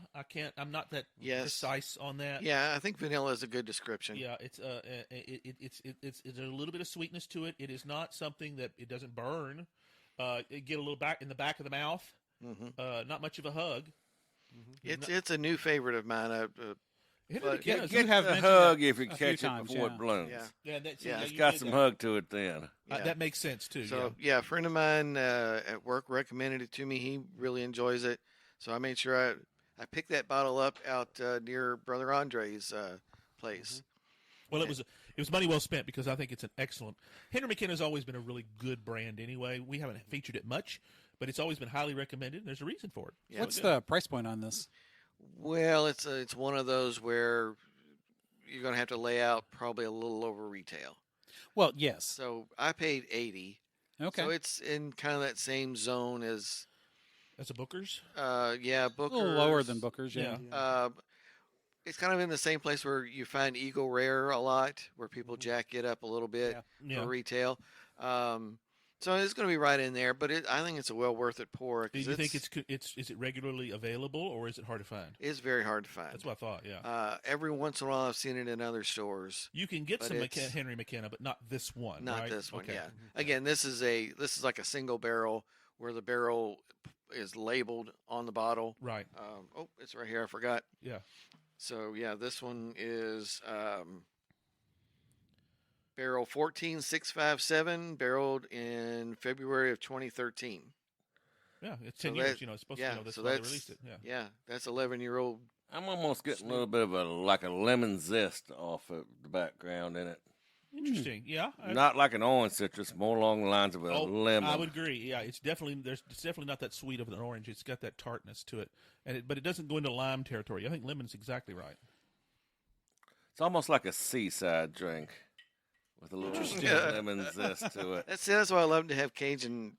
I'm not that precise on that. Yeah, I think vanilla is a good description. Yeah, it's a little bit of sweetness to it. It is not something that it doesn't burn. It get a little back in the back of the mouth. Not much of a hug. It's a new favorite of mine. Henry But- McKenna's- You have a mentioned hug that if you a few catch it times, before yeah. it blooms. Yeah. yeah, It's you got did some that. hug to it then. That makes sense too. So yeah, a friend of mine at work recommended it to me. He really enjoys it, so I made sure I picked that bottle up out near Brother Andre's place. Well, it was money well spent because I think it's an excellent. Henry McKenna's always been a really good brand anyway. We haven't featured it much, but it's always been highly recommended. And there's a reason for it. Yeah. What's the price point on this? Well, it's one of those where you're going to have to lay out probably a little over retail. Well, yes. So I paid $80. Okay. So it's in kind of that same zone as As a Booker's. Booker. a little lower than Booker's, yeah. It's kind of in the same place where you find Eagle Rare a lot, where people jack it up a little bit Yeah. for retail. So it's going to be right in there, but I think it's a well worth it pour. Do you think is it regularly available or is it hard to find? It's very hard to find. That's what I thought. Yeah. Every once in a while, I've seen it in other stores. You can get but some it's- Henry McKenna, but not this one. Not right? this one, Okay. yeah. Again, this is like a single barrel where the barrel is labeled on the bottle. Right. It's right here. I forgot. Yeah. So yeah, this one is barrel 14657, barreled in February of 2013. Yeah. It's So 10 years. that- It's supposed yeah, to. That's so why they that's- released it. Yeah. Yeah, that's 11-year-old. I'm almost getting a little bit of a lemon zest off of the background in it. Interesting. Yeah. Not like an orange citrus, more along the lines of a lemon. I would agree. Yeah, it's definitely not that sweet of an orange. It's got that tartness to it, but it doesn't go into lime territory. I think lemon's exactly right. It's almost like a seaside drink with a little lemon zest to it. That's why I love to have Cajun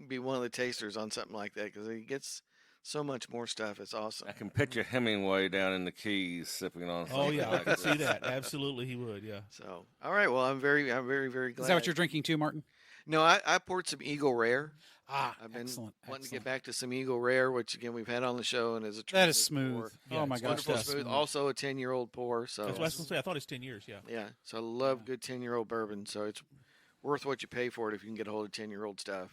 be one of the tasters on something like that, because he gets so much more stuff. It's awesome. I can picture Hemingway down in the Keys sipping on. Oh something yeah, I like can this. see that. Absolutely, he would. Yeah. So, all right. Well, I'm very, very glad. Is that what you're drinking too, Martin? No, I poured some Eagle Rare. Ah, I've been excellent. wanting to excellent. get back to some Eagle Rare, which again we've had on the show and is a That is tremendous smooth. pour. Yeah, Oh my it's gosh, Wonderful that's smooth. smooth. Also a 10-year-old pour. So That's what I was going to say. I thought it's 10 years. Yeah. yeah, so I love good 10-year-old bourbon. So it's worth what you pay for it if you can get a hold of 10-year-old stuff.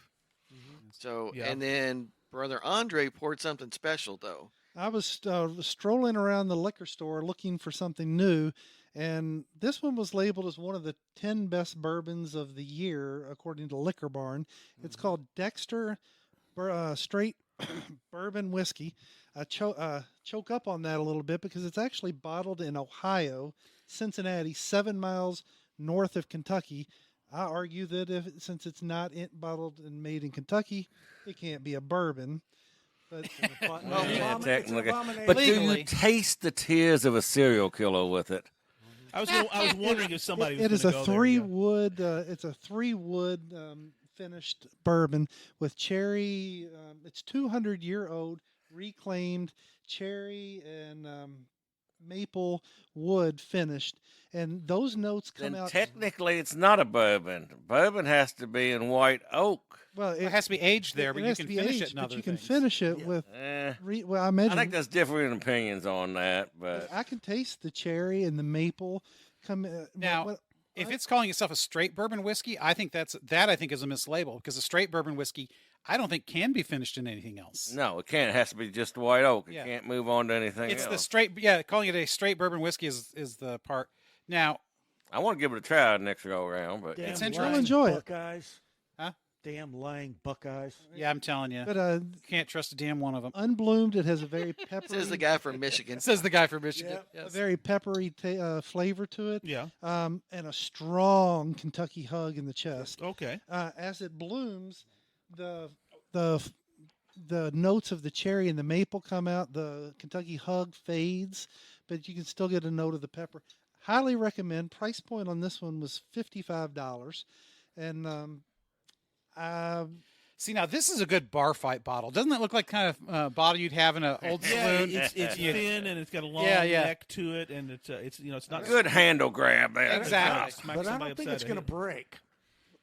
So Yeah. and then Brother Andre poured something special though. I was strolling around the liquor store looking for something new, and this one was labeled as one of the 10 best bourbons of the year, according to Liquor Barn. It's called Dexter Straight Bourbon Whiskey. I choke up on that a little bit because it's actually bottled in Ohio, Cincinnati, 7 miles north of Kentucky. I argue that since it's not bottled and made in Kentucky, it can't be a bourbon. But Yeah, technically. abomination. But do Legally. you taste the tears of a serial killer with it? I was wondering if somebody was it is gonna a go there, three yeah. wood. It's a 3 wood finished bourbon with cherry. It's 200-year-old reclaimed cherry and maple wood finished, and those notes come Then out. technically it's not a bourbon. Bourbon has to be in white oak. Well, It has to be aged there, it but you has can to be finish aged, it in but other you can things. finish it Yeah. with. Eh, Well, I I imagine. think there's differing opinions on that, but I can taste the cherry and the maple. Now, if it's calling itself a straight bourbon whiskey, I think that I think is a mislabel because a straight bourbon whiskey I don't think can be finished in anything else. no, it can't. It has to be just white oak. It Yeah. can't move on to anything It's else. the straight, yeah. Calling it a straight bourbon whiskey is the part. Now, I want to give it a try next go around, but Damn It's lying interesting. I'll enjoy it. Buckeyes. Huh? Damn lying Buckeyes. yeah, I'm telling you, but can't trust a damn one of them. unbloomed, it has a very peppery. Says the guy from Michigan. Says the guy from Michigan. Yeah. a Yes. very peppery flavor to it. Yeah. And a strong Kentucky hug in the chest. Okay. As it blooms, the notes of the cherry and the maple come out. The Kentucky hug fades, but you can still get a note of the pepper. Highly recommend. Price point on this one was $55, and See, now this is a good bar fight bottle. Doesn't that look like kind of bottle you'd have in an old Yeah, saloon? it's Yeah. thin and it's got a long Yeah, yeah. neck to it, and it's it's not good handle grab there. Exactly. Smack But I somebody don't think upside it's the going head. to break.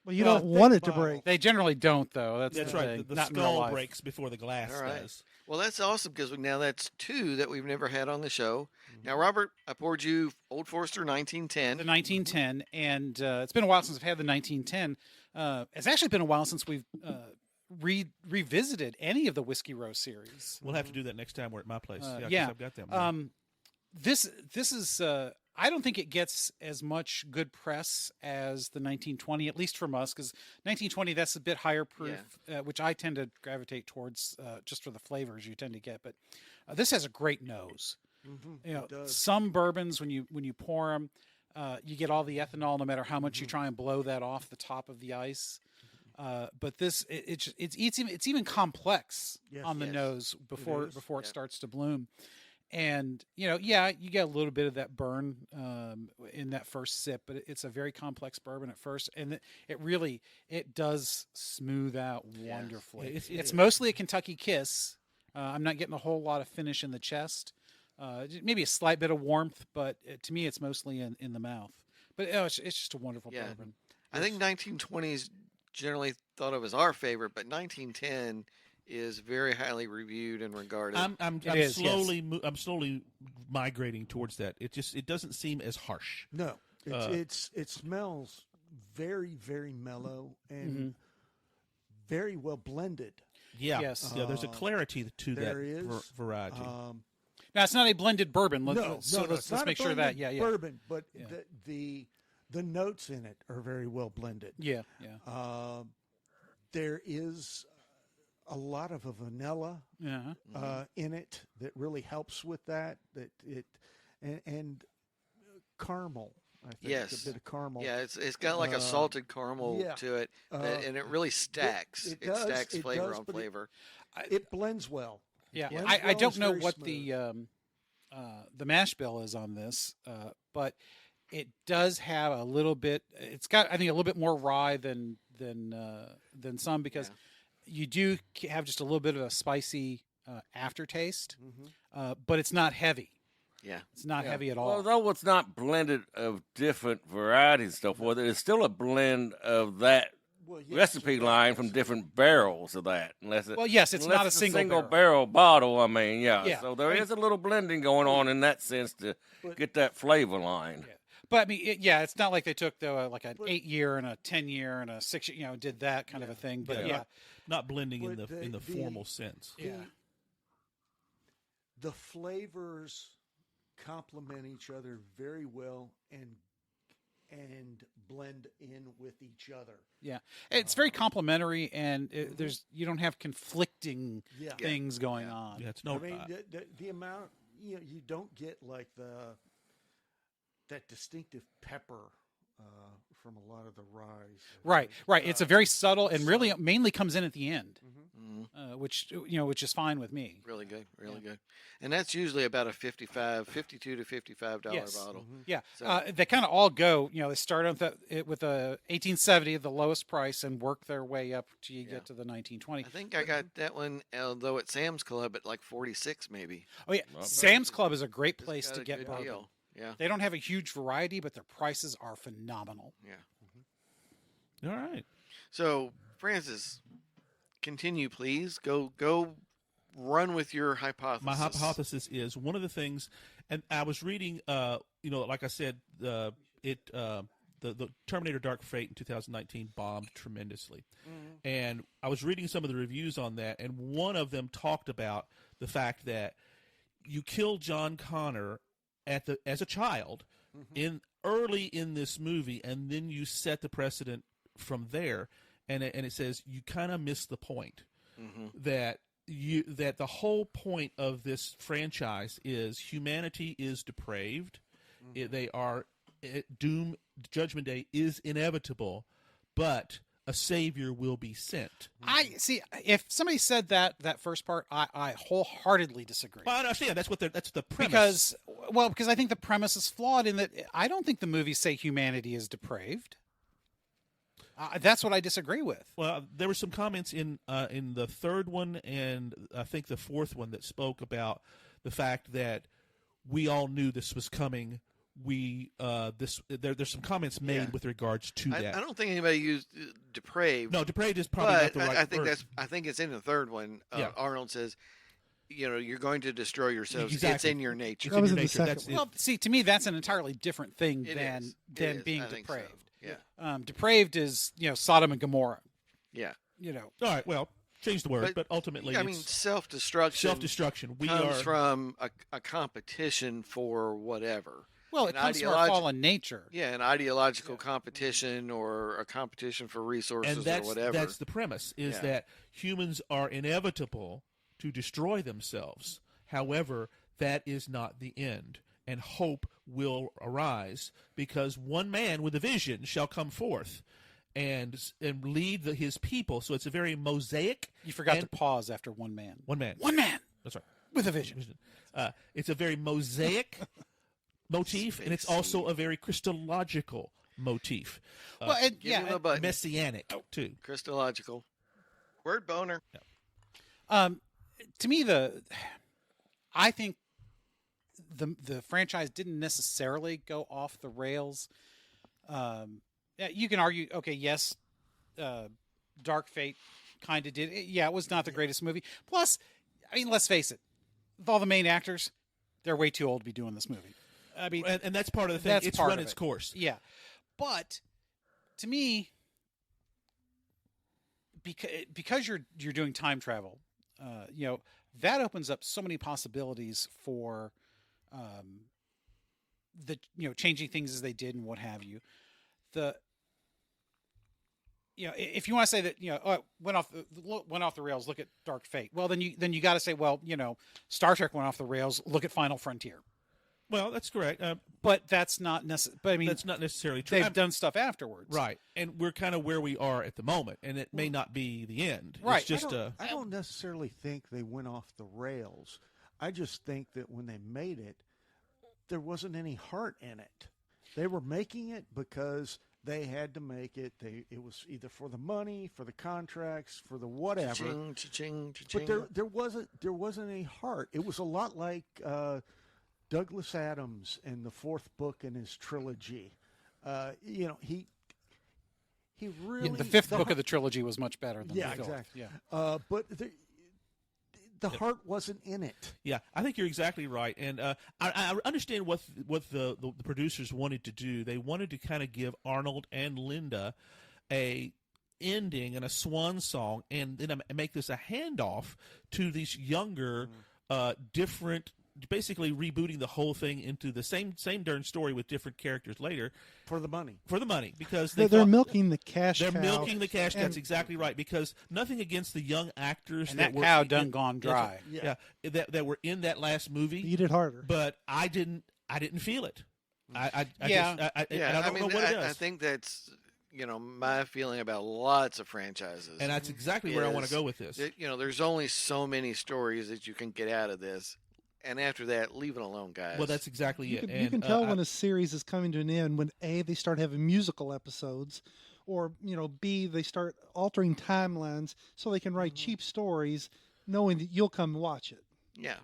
well, you Well, don't thick want it to bottle. break. They generally don't, though. That's That's the right. thing. The Not in real skull life. breaks before the glass All right. does. Well, that's awesome because now that's two that we've never had on the show. Mm-hmm. Now, Robert, I poured you Old Forester 1910. The 1910, and it's been a while since I've had the 1910. It's actually been a while since we've revisited any of the Whiskey Row series. We'll have to do that next time we're at my place. 'cause yeah. I've got them. This is I don't think it gets as much good press as the 1920, at least from us, because 1920 that's a bit higher proof, which I tend to gravitate towards just for the flavors you tend to get. But this has a great nose. You know, it does. some bourbons when you pour them, you get all the ethanol, no matter how much you try and blow that off the top of the ice. But this it's even complex Yes. on the Yes. nose before is. it Yeah. starts to bloom. And you get a little bit of that burn in that first sip, but it's a very complex bourbon at first, and it does smooth out wonderfully. It's mostly a Kentucky Kiss. I'm not getting a whole lot of finish in the chest, maybe a slight bit of warmth, but to me, it's mostly in the mouth. But it's just a wonderful Yeah. bourbon. I think 1920s generally thought of as our favorite, but 1910 is very highly reviewed and regarded. I'm is, slowly slowly migrating towards that. It doesn't seem as harsh. No, it smells very, very mellow and very well blended. Yeah. Yes. Yeah. There's a clarity to that There is variety. Now it's not a blended bourbon. Let's it's not make a sure that blended yeah. bourbon, but Yeah. the notes in it are very well blended. Yeah. There is a lot of a vanilla Yeah. in it that really helps with that. And caramel. I think Yes. a bit of caramel. yeah, it's got like a salted caramel yeah. to it, and it really stacks. it It, does, stacks it flavor does, on but flavor. It blends well. Yeah, Blends I well, don't it's know very what smooth. the mash bill is on this, but it does have a little bit. It's got I think a little bit more rye than some because you do have just a little bit of a spicy aftertaste, but it's not heavy. Yeah. It's not heavy at all. Although it's not blended of different varieties and stuff, well, it's still a blend of that recipe line from different barrels of that. Yes, it's not a single barrel bottle. I mean, Yeah. So there is a little blending going on in that sense to get that flavor line. Yeah. But I mean, it's not like they took like an 8-year and a 10-year and a 6-year, did that kind of a thing. But not blending in But the formal sense. The flavors complement each other very well and blend in with each other. Yeah, it's very complimentary, and you don't have conflicting things going on. Yeah, it's no. I mean, the amount you don't get like that distinctive pepper from a lot of the ryes. Right. It's a very subtle and really mainly comes in at the end, which is fine with me. Really good, good. And that's usually about a $52 to $55 bottle. Yeah, So- they kind of all go. They start with a 1870, the lowest price, and work their way up till you get to the 1920. I think I got that one, although at Sam's Club at like 46 maybe. Oh yeah, Not bad. Sam's Club is a great It's place got to a get good bourbon. deal. Yeah, They don't have a huge variety, but their prices are phenomenal. yeah. All right. So, Francis, continue, please. Go run with your hypothesis. My hypothesis is one of the things, and I was reading, like I said, the Terminator Dark Fate in 2019 bombed tremendously. And I was reading some of the reviews on that, and one of them talked about the fact that you kill John Connor as a child early in this movie, and then you set the precedent from there, and it says you kind of miss the point that the whole point of this franchise is humanity is depraved. They are doom. Judgment Day is inevitable, but a savior will be sent. I see. If somebody said that first part, I wholeheartedly disagree. Well, I understand that's the premise. Because I think the premise is flawed in that I don't think the movies say humanity is depraved. That's what I disagree with. Well, there were some comments in the third one and I think the fourth one that spoke about the fact that we all knew this was coming. There's some comments made with regards to that. I don't think anybody used depraved. No, depraved is probably not the right word. I think it's in the third one. Yeah. Arnold says, you're going to destroy yourselves. Exactly. It's in your nature. It's in your was in the nature. second That's one. it. Well, see, to me, that's an entirely different thing It than is. It is. being I think so. depraved. Yeah. Depraved is Sodom and Gomorrah. Yeah. All right, well, change the word, but ultimately I mean, it's self-destruction. self-destruction. We comes are from a competition for whatever. Well, it An comes from our fallen nature. Yeah, an ideological competition or a competition for resources and that's or whatever. that's the premise is Yeah. that humans are inevitable to destroy themselves. However, that is not the end, and hope will arise because one man with a vision shall come forth and lead his people. So it's a very mosaic. You forgot and- to pause after one man. one man. One man That's right. with a vision. It's a very mosaic motif, and it's also a very Christological motif. Well, Give him a button. Messianic too. Christological. Word boner. To me, I think the franchise didn't necessarily go off the rails. Yeah, you can argue, okay, yes, Dark Fate kind of did. Yeah, it was not the greatest movie. Plus, I mean, let's face it, with all the main actors, they're way too old to be doing this movie. I mean, And that's part of the thing. that's It's part run of its it. course. Yeah, but to me, because you're doing time travel, that opens up so many possibilities for the changing things as they did and what have you. If you want to say that went off the rails, look at Dark Fate. Well, then you got to say, well, Star Trek went off the rails. Look at Final Frontier. Well, that's correct. But that's not necessary. But I mean, That's not necessarily true. they've done stuff afterwards, Right, and we're kind of where we are at the moment, and it may not be the end. Right. It's just I don't necessarily think they went off the rails. I just think that when they made it, there wasn't any heart in it. They were making it because they had to make it. It was either for the money, for the contracts, for the whatever. Cha-ching, cha-ching, cha-ching. But there wasn't any heart. It was a lot like Douglas Adams in the fourth book in his trilogy. He really the fifth book of the trilogy was much better than the fourth. exactly. Yeah. But the heart wasn't in it. Yeah, I think you're exactly right, and I understand what the producers wanted to do. They wanted to kind of give Arnold and Linda a ending and a swan song, and then make this a handoff to these younger, different. Basically rebooting the whole thing into the same darn story with different characters later For the money. Because they're milking the cash they're cow. milking the cash. And- That's exactly right. Because nothing against the young actors And that that were cow done gone dry. that were in that last movie. Eat it harder. But I didn't feel it. I Yeah. just, I Yeah, don't know what it is. I think that's my feeling about lots of franchises. And that's exactly where I want to is go with this. that, there's only so many stories that you can get out of this, and after that, leave it alone, guys. Well, that's exactly You it. can, you can And, tell when a series is coming to an end when A, they start having musical episodes, or B, they start altering timelines so they can write cheap stories, knowing that you'll come watch it. yeah.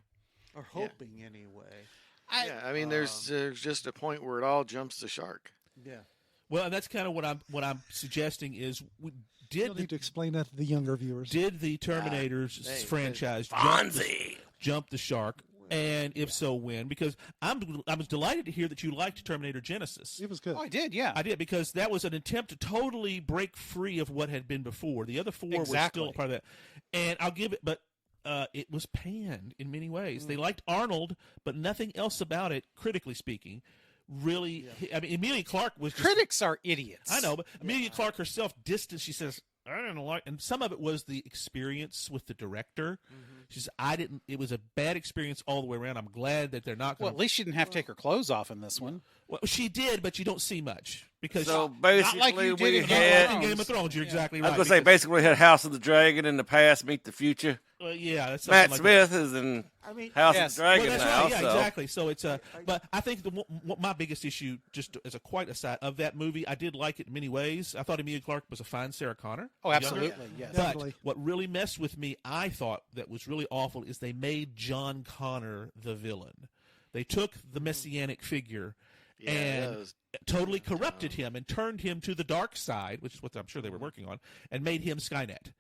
Or hoping anyway. I mean, there's just a point where it all jumps the shark. Yeah. Well, and that's kind of what I'm suggesting is You'll need to explain that to the younger viewers. did the Terminators they- franchise Fonzie. jump the shark? And if so, when? Because I was delighted to hear that you liked Terminator Genesis. It was good. Oh, I did, yeah. I did, because that was an attempt to totally break free of what had been before. The other four were Exactly. still a part of that. And I'll give it, but it was panned in many ways. They liked Arnold, but nothing else about it, critically speaking, really. I mean, Emilia Clarke was just, Critics are idiots. I know, but Emilia Clarke herself distanced. She says, I didn't like, and some of it was the experience with the director. She says, it was a bad experience all the way around. I'm glad that they're not Well, going at least she didn't have to take her clothes off in this one. Well, she did, but you don't see much. Because So like basically, you did we in Game of had. Thrones. in Game of Thrones, you're exactly I right. was gonna say because- basically we had House of the Dragon in the past meet the future. yeah, that's Matt something like that. Smith is in I mean, House Yes. of the Dragon Well, that's now. right. Yeah, so. exactly. So it's but I think what my biggest issue, just as a quite aside of that movie, I did like it in many ways. I thought Emilia Clarke was a fine Sarah Connor. Oh, younger. absolutely, yes. But Definitely. what really messed with me, I thought that was really awful, is they made John Connor the villain. They took the messianic figure Yeah, and that was- totally corrupted him and turned him to the dark side, which is what I'm sure they were working on, and made him Skynet.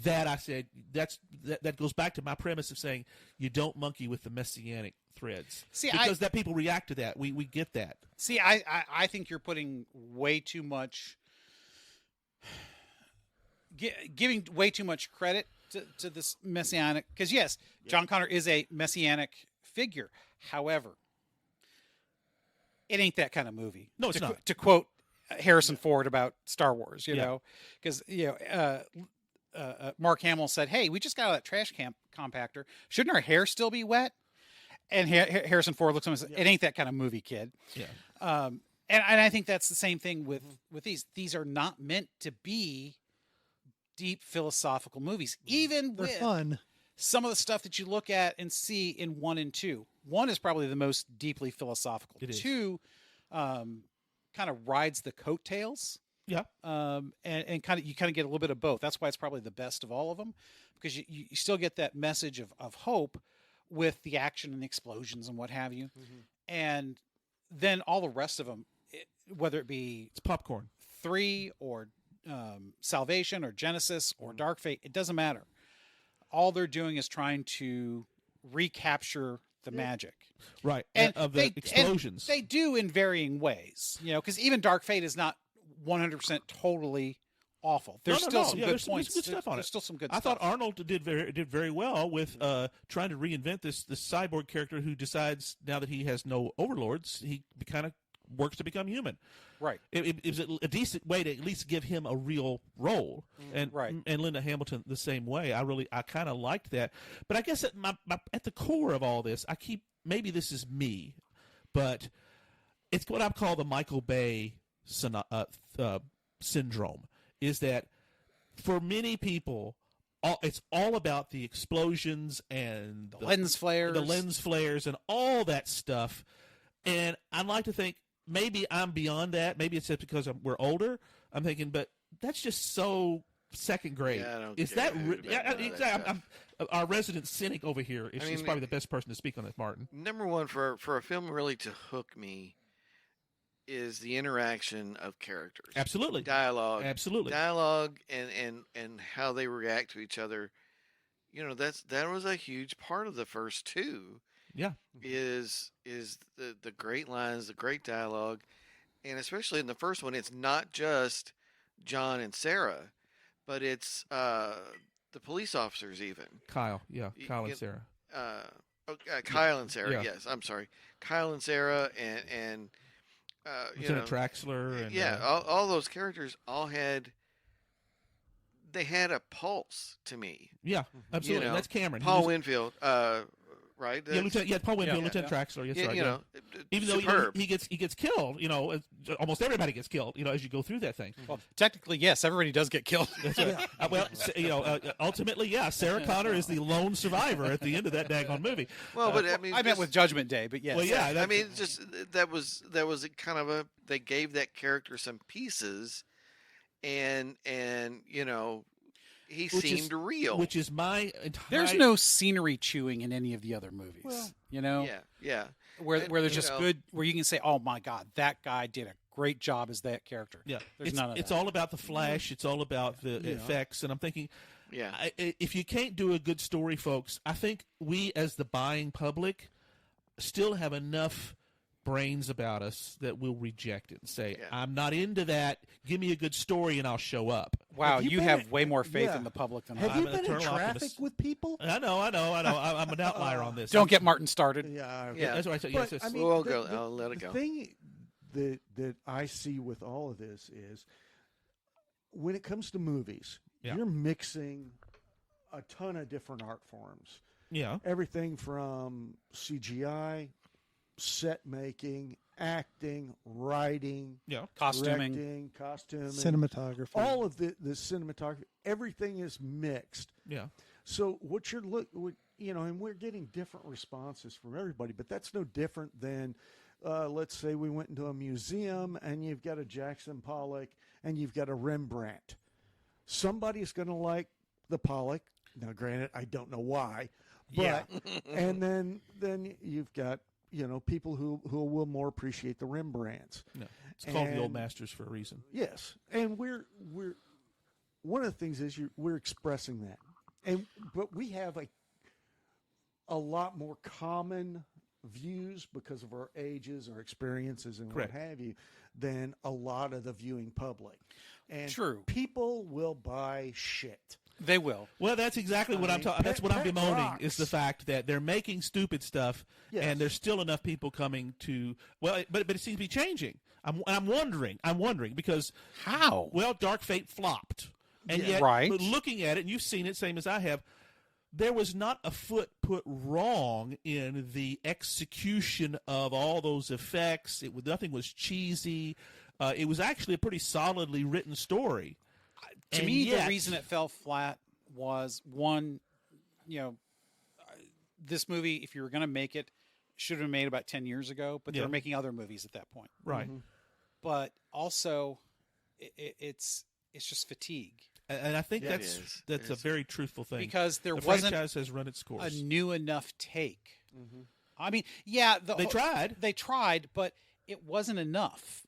That I said that goes back to my premise of saying you don't monkey with the messianic threads. See, because that people react to that. We get that. See, I think you're putting way too much, giving way too much credit to this messianic. Because yes, John Connor is a messianic figure. However, it ain't that kind of movie. No, it's not. To quote Harrison Ford about Star Wars, you Yeah. know, because Mark Hamill said, "Hey, we just got out of that trash compactor. Shouldn't our hair still be wet?" And Harrison Ford looks at him and says, "It ain't that kind of movie, kid." Yeah. And I think that's the same thing with these. These are not meant to be deep philosophical movies, even They're with fun. some of the stuff that you look at and see in 1 and 2. 1 is probably the most deeply philosophical. It is. 2 kind of rides the coattails. Yeah. And kind of you kind of get a little bit of both. That's why it's probably the best of all of them, because you still get that message of hope with the action and the explosions and what have you. And then all the rest of them, whether it be It's popcorn. 3 or Salvation or Genesis or Dark Fate, it doesn't matter. All they're doing is trying to recapture the magic. Right. And of the explosions. They do in varying ways, because even Dark Fate is not 100% totally awful. There's No. still some Yeah, good there's points. good stuff on There's it. still some good I stuff. thought Arnold did very well with trying to reinvent this cyborg character who decides now that he has no overlords, he kind of works to become human. Right. It was a decent way to at least give him a real role, and Right. and Linda Hamilton the same way. I kind of liked that, but I guess at at the core of all this, maybe this is me, but it's what I call the Michael Bay syndrome. Is that for many people, it's all about the explosions and The lens flares. and all that stuff. And I'd like to think maybe I'm beyond that. Maybe it's just because we're older. I'm thinking, but that's just so second grade. Yeah, I don't Is care that? Re- about yeah, none of that exactly. stuff. Our resident cynic over here is I she's mean, probably the best person to speak on this, Martin. Number one for a film really to hook me is the interaction of characters, Absolutely. dialogue, Absolutely. and how they react to each other. You know, that was a huge part of the first two. Yeah. Is the great lines, the great dialogue, and especially in the first one, it's not just John and Sarah, but it's the police officers even. Kyle. Yeah. Y- Kyle and you- Sarah. Kyle and Sarah. Yeah. Yes, I'm sorry, Kyle and Sarah, and you know, Lieutenant Traxler. And, yeah, all those characters they had a pulse to me. Yeah. Absolutely. know, That's Cameron. He Paul was- Winfield, right? Yeah, Paul Winfield, Yeah. Lieutenant Traxler. Yes, right. you yeah. know, Even though superb. he gets killed, almost everybody gets killed. As you go through that thing. Well, technically, yes, everybody does get killed. That's right. Ultimately, yeah, Sarah Connor is the lone survivor at the end of that daggone movie. Well, but I mean, I meant just- with Judgment Day, but yes. Well, yeah, I mean, it's just that was a kind of a they gave that character some pieces, and he Which is- seemed real. which is my entire. There's no scenery chewing in any of the other movies. Well, yeah. where and, there's you just know- good, where you can say, "Oh my God, that guy did a great job as that character." Yeah, There's none of it's that. all about the flash. It's all about the effects, and I'm thinking, Yeah. if you can't do a good story, folks, I think we as the buying public still have enough brains about us that will reject it and say, Yeah. I'm not into that. Give me a good story and I'll show up. Wow, Have you you been have in- way more faith yeah. in the public than Have I. you I'm an been in eternal traffic optimist. with people? I know. I'm an outlier on this. Don't get Martin started. Yeah, Yeah. That's what I said. But, Yes, yes. I mean, We'll the- go. the- I'll let it the go. thing that I see with all of this is when it comes to movies, Yeah. you're mixing a ton of different art forms. yeah. Everything from CGI, set making, acting, writing, Yeah. Costuming. directing, costuming, Cinematography. all of the cinematography, everything is mixed. Yeah. So what you're and we're getting different responses from everybody, but that's no different than, let's say we went into a museum and you've got a Jackson Pollock and you've got a Rembrandt. Somebody's going to like the Pollock. Now, granted, I don't know why, but and then you've got people who will more appreciate the Rembrandts. No. It's called the old And- masters for a reason. Yes, and we're one of the things is we're expressing that, but we have a lot more common views because of our ages, our experiences, and Correct. what have you, than a lot of the viewing public. And True. people will buy shit. They will. Well, that's exactly what I'm mean, talking. That's what I'm Pet bemoaning rocks. is the fact that they're making stupid stuff, Yes. and there's still enough people coming to. Well, but it seems to be changing. I'm wondering because How? Dark Fate flopped, and Yeah. yet Right. looking at it, and you've seen it same as I have. There was not a foot put wrong in the execution of all those effects. Nothing was cheesy. It was actually a pretty solidly written story. To And me, the yet- reason it fell flat was one, this movie, if you were going to make it, should have been made about 10 years ago, but they Yeah. were making other movies at that point. Right. But also, it's just fatigue And I think Yeah, it that's is. that's a It's- very truthful thing. because there the wasn't franchise has run its a course. new enough take. I mean, yeah, They tried. They tried, but it wasn't enough.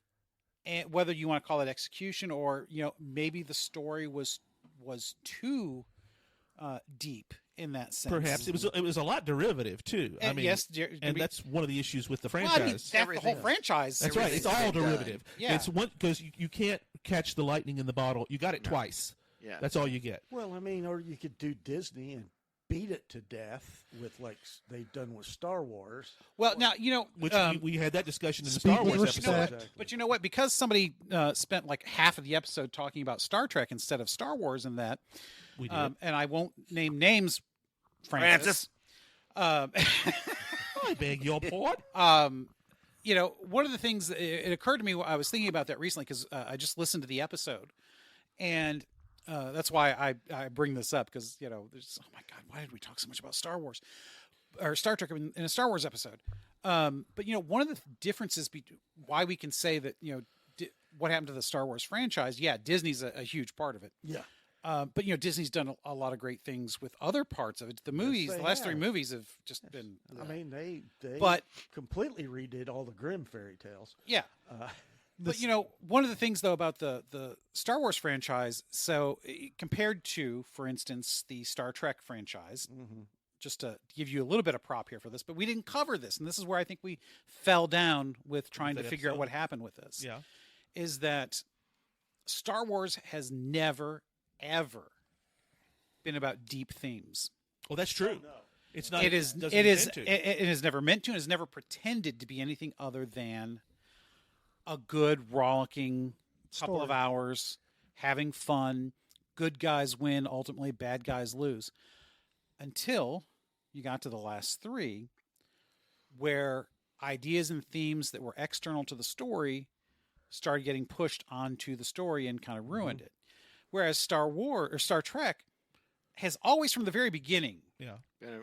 And whether you want to call it execution or maybe the story was too deep in that sense. Perhaps it was a lot derivative too. I And mean, yes, and that's one of the issues with the well, franchise. I mean, that's the whole Everything. franchise. That's right. It's all everything's been done. derivative. Yeah. It's one because you can't catch the lightning in the bottle. You got it twice. Yeah. That's all you get. Well, I mean, or you could do Disney and beat it to death with like they've done with Star Wars. Well, now Which we had that discussion in the Speak Star with Wars respect. episode. But you know what? Because somebody spent like half of the episode talking about Star Trek instead of Star Wars, and that, We did. and I won't name names, Francis. I beg your pardon. One of the things it occurred to me, I was thinking about that recently because I just listened to the episode, and that's why I bring this up because there's, oh my God, why did we talk so much about Star Wars or Star Trek in a Star Wars episode? But one of the differences why we can say that what happened to the Star Wars franchise? Yeah, Disney's a huge part of it. Yeah. But Disney's done a lot of great things with other parts of it. The movies, they the last 3 have. movies have just been. I mean, they But- completely redid all the Grimm fairy tales. Yeah. But one of the things though about the Star Wars franchise, so compared to, for instance, the Star Trek franchise, just to give you a little bit of prop here for this, but we didn't cover this, and this is where I think we fell down with trying to that figure out episode? what happened with this. Yeah. Is that Star Wars has never, ever been about deep themes. Well, that's true. It's not. It is. doesn't It is. intend to. It has never meant to, and has never pretended to be anything other than a good, rollicking couple of Story. hours, having fun. Good guys win. Ultimately, bad guys lose. Until you got to the last 3, where ideas and themes that were external to the story started getting pushed onto the story and kind of ruined it. Whereas Star Trek has always, from the very beginning, Yeah.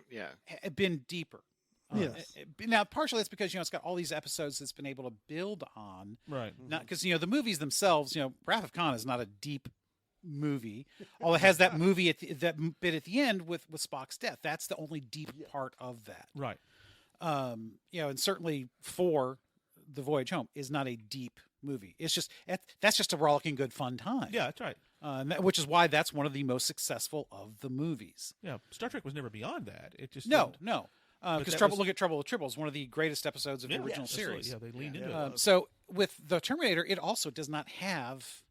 Yeah. been deeper. Yes. Now, partially that's because it's got all these episodes that's been able to build on. Right. Not because the movies themselves. Wrath of Khan is not a deep movie, although it has that movie that bit at the end with Spock's death. That's the only deep part of that. Right. And certainly 4, The Voyage Home, is not a deep movie. It's just that's just a rollicking good fun time. Yeah, that's right. Which is why that's one of the most successful of the movies. Yeah. Star Trek was never beyond that. It just No, didn't- no. But Because that was- Look at Trouble with Tribbles, one of the greatest episodes of the original absolutely. series. Yeah, they leaned into it. So with the Terminator, it also does not have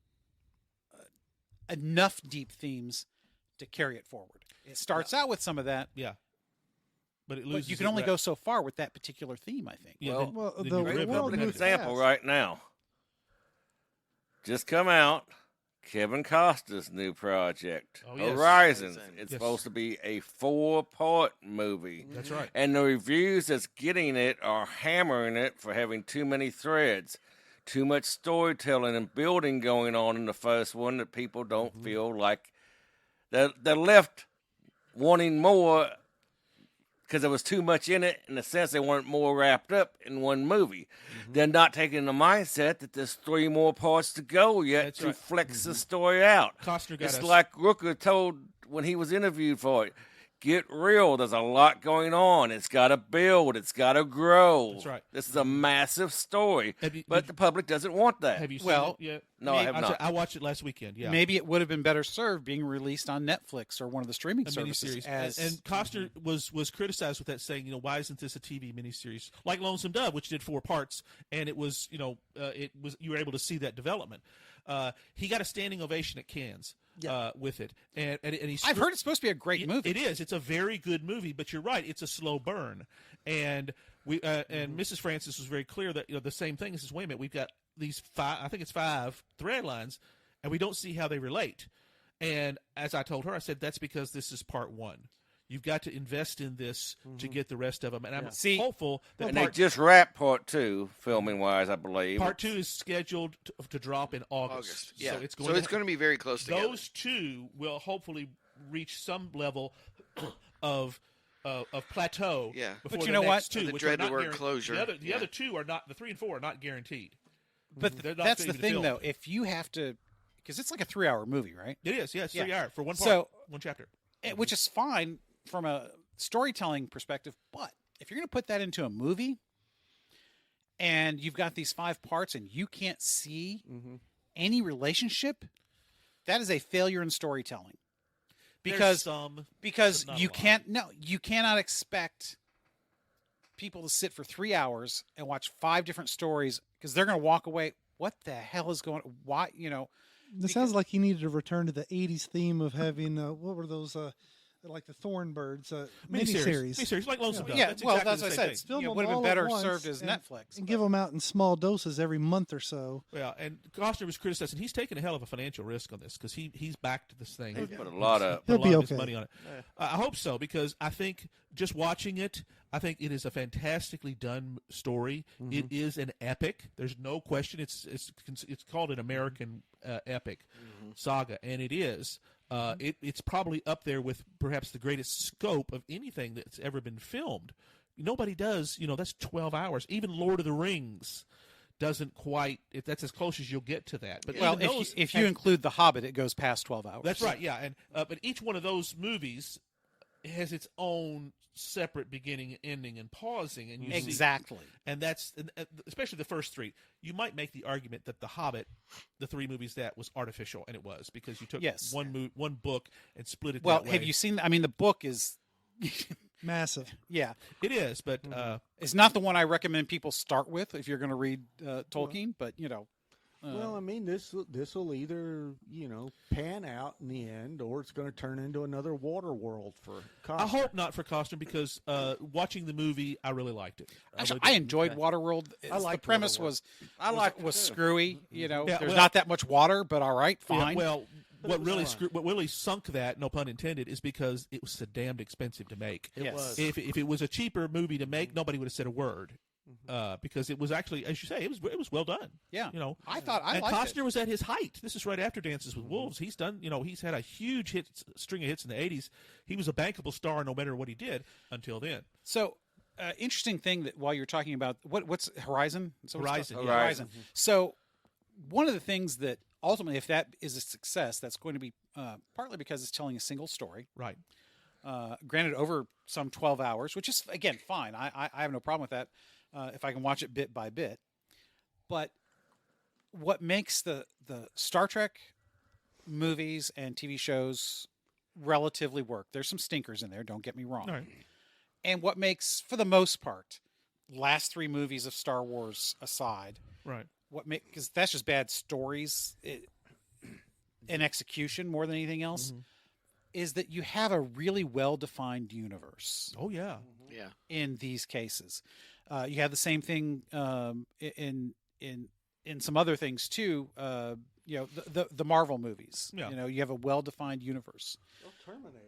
enough deep themes to carry it forward. It starts out with some of that, Yeah. But it but loses. you can its only rep- go so far with that particular theme, I think. Yeah, Well- then- Well, then the you rip it. world Public moves example fast. right now. Just come out. Kevin Costner's new project, Oh, yes. Horizons. Horizon. It's Yes. supposed to be a 4-part movie. That's right. And the reviews that's getting it are hammering it for having too many threads, too much storytelling and building going on in the first one that people don't feel like they're left wanting more because there was too much in it. In a sense, they wanted more wrapped up in one movie. They're not taking the mindset that there's 3 more parts to go yet That's to right. flex the story out. Costner got It's us. like Rooker told when he was interviewed for it. Get real. There's a lot going on. It's got to build. It's got to grow. That's right. This is a massive story, Have you- but did- the public doesn't want that. Have you seen Well, it yet? No, I have I'm not. sorry, I watched it last weekend. Yeah. Maybe it would have been better served being released on Netflix or one of the streaming A services. miniseries, and Costner was criticized with that, saying, why isn't this a TV miniseries like Lonesome Dove, which did 4 parts, and it was, you were able to see that development. He got a standing ovation at Cannes with it, and he's. I've heard it's supposed to be a great movie. It is. It's a very good movie, but you're right. It's a slow burn, and and Mrs. Francis was very clear that the same thing. Says, wait a minute, we've got these 5. I think it's 5 thread lines, and we don't see how they relate. And as I told her, I said that's because this is part 1. You've got to invest in this to get the rest of them, and I'm See- hopeful that and they part, just wrapped part 2, filming wise, I believe. part 2 is scheduled to drop in August. August. Yeah. So it's going to be very close together. those 2 will hopefully reach some level of plateau. Yeah. Before But the you know what? next 2, The which are dreaded not word guaranteed. closure. The Yeah. other 2 are not. The 3 and 4 are not guaranteed. But They're not that's the even thing, filmed. though. If you have to, because it's like a 3-hour movie, right? It is. Yes. Yeah. 3 hours for one part, So- one chapter. Which is fine from a storytelling perspective. But if you're going to put that into a movie, and you've got these 5 parts, and you can't see any relationship, that is a failure in storytelling. There's Because some, because but not you a lot. can't you cannot expect people to sit for 3 hours and watch 5 different stories, because they're going to walk away. What the hell is going? Why It sounds like he needed to return to the '80s theme of having what were those like the Thornbirds miniseries. Miniseries like Lonesome Dove. Yeah, That's well, exactly that's what I the said. same It's, thing. Film them would have been all at better once served as and- Netflix. and give them out in small doses every month or so. Yeah, and Costner was criticized, and he's taken a hell of a financial risk on this because he's backed this thing. He's put a lot up. Put a He'll be lot of his okay. money on it. I hope so, because I think just watching it, I think it is a fantastically done story. It is an epic. There's no question. It's called an American epic saga, and it is. It's probably up there with perhaps the greatest scope of anything that's ever been filmed. nobody does. That's 12 hours. Even Lord of the Rings doesn't quite. That's as close as you'll get to that. But Well, even those, if you include The Hobbit, it goes past 12 hours. that's right. Yeah, and but each one of those movies has its own separate beginning, ending, and pausing, and you see, Exactly. and that's especially the first three. You might make the argument that The Hobbit, the three movies, that was artificial, and it was because you took Yes. one book and split it. Well, that way. have you seen? I mean, the book is, Massive. yeah, It is, but it's not the one I recommend people start with if you're going to read Tolkien. But Well, I mean, this will either pan out in the end, or it's going to turn into another water world for Costner. I hope not for Costner because watching the movie, I really liked it. actually, really I did. enjoyed Waterworld. I liked the premise Waterworld. was screwy. Yeah, There's well- not that much water, but all right, Yeah, fine. well, But it was fun. what really sunk that, no pun intended, is because it was so damned expensive to make. Yes. was. If it was a cheaper movie to make, nobody would have said a word. Because it was actually, as you say, it was well done. Yeah. I I and liked Costner it. was at his height. This is right after Dances with Wolves. He's done, he's had a huge string of hits in the '80s. He was a bankable star no matter what he did until then. So, interesting thing that while you're talking about what's Horizon? Is that what it's Horizon, called? yeah. Horizon. So, one of the things that ultimately, if that is a success, that's going to be partly because it's telling a single story. Right. Granted, over some 12 hours, which is again fine. I have no problem with that if I can watch it bit by bit. But what makes the Star Trek movies and TV shows relatively work? There's some stinkers in there. Don't get me wrong. All right. And what makes, for the most part, last three movies of Star Wars aside, Right. because that's just bad stories and execution more than anything else, is that you have a really well-defined universe Oh yeah. Yeah. in these cases. You have the same thing in some other things too. The Marvel movies. Yeah. You have a well-defined universe. Terminator.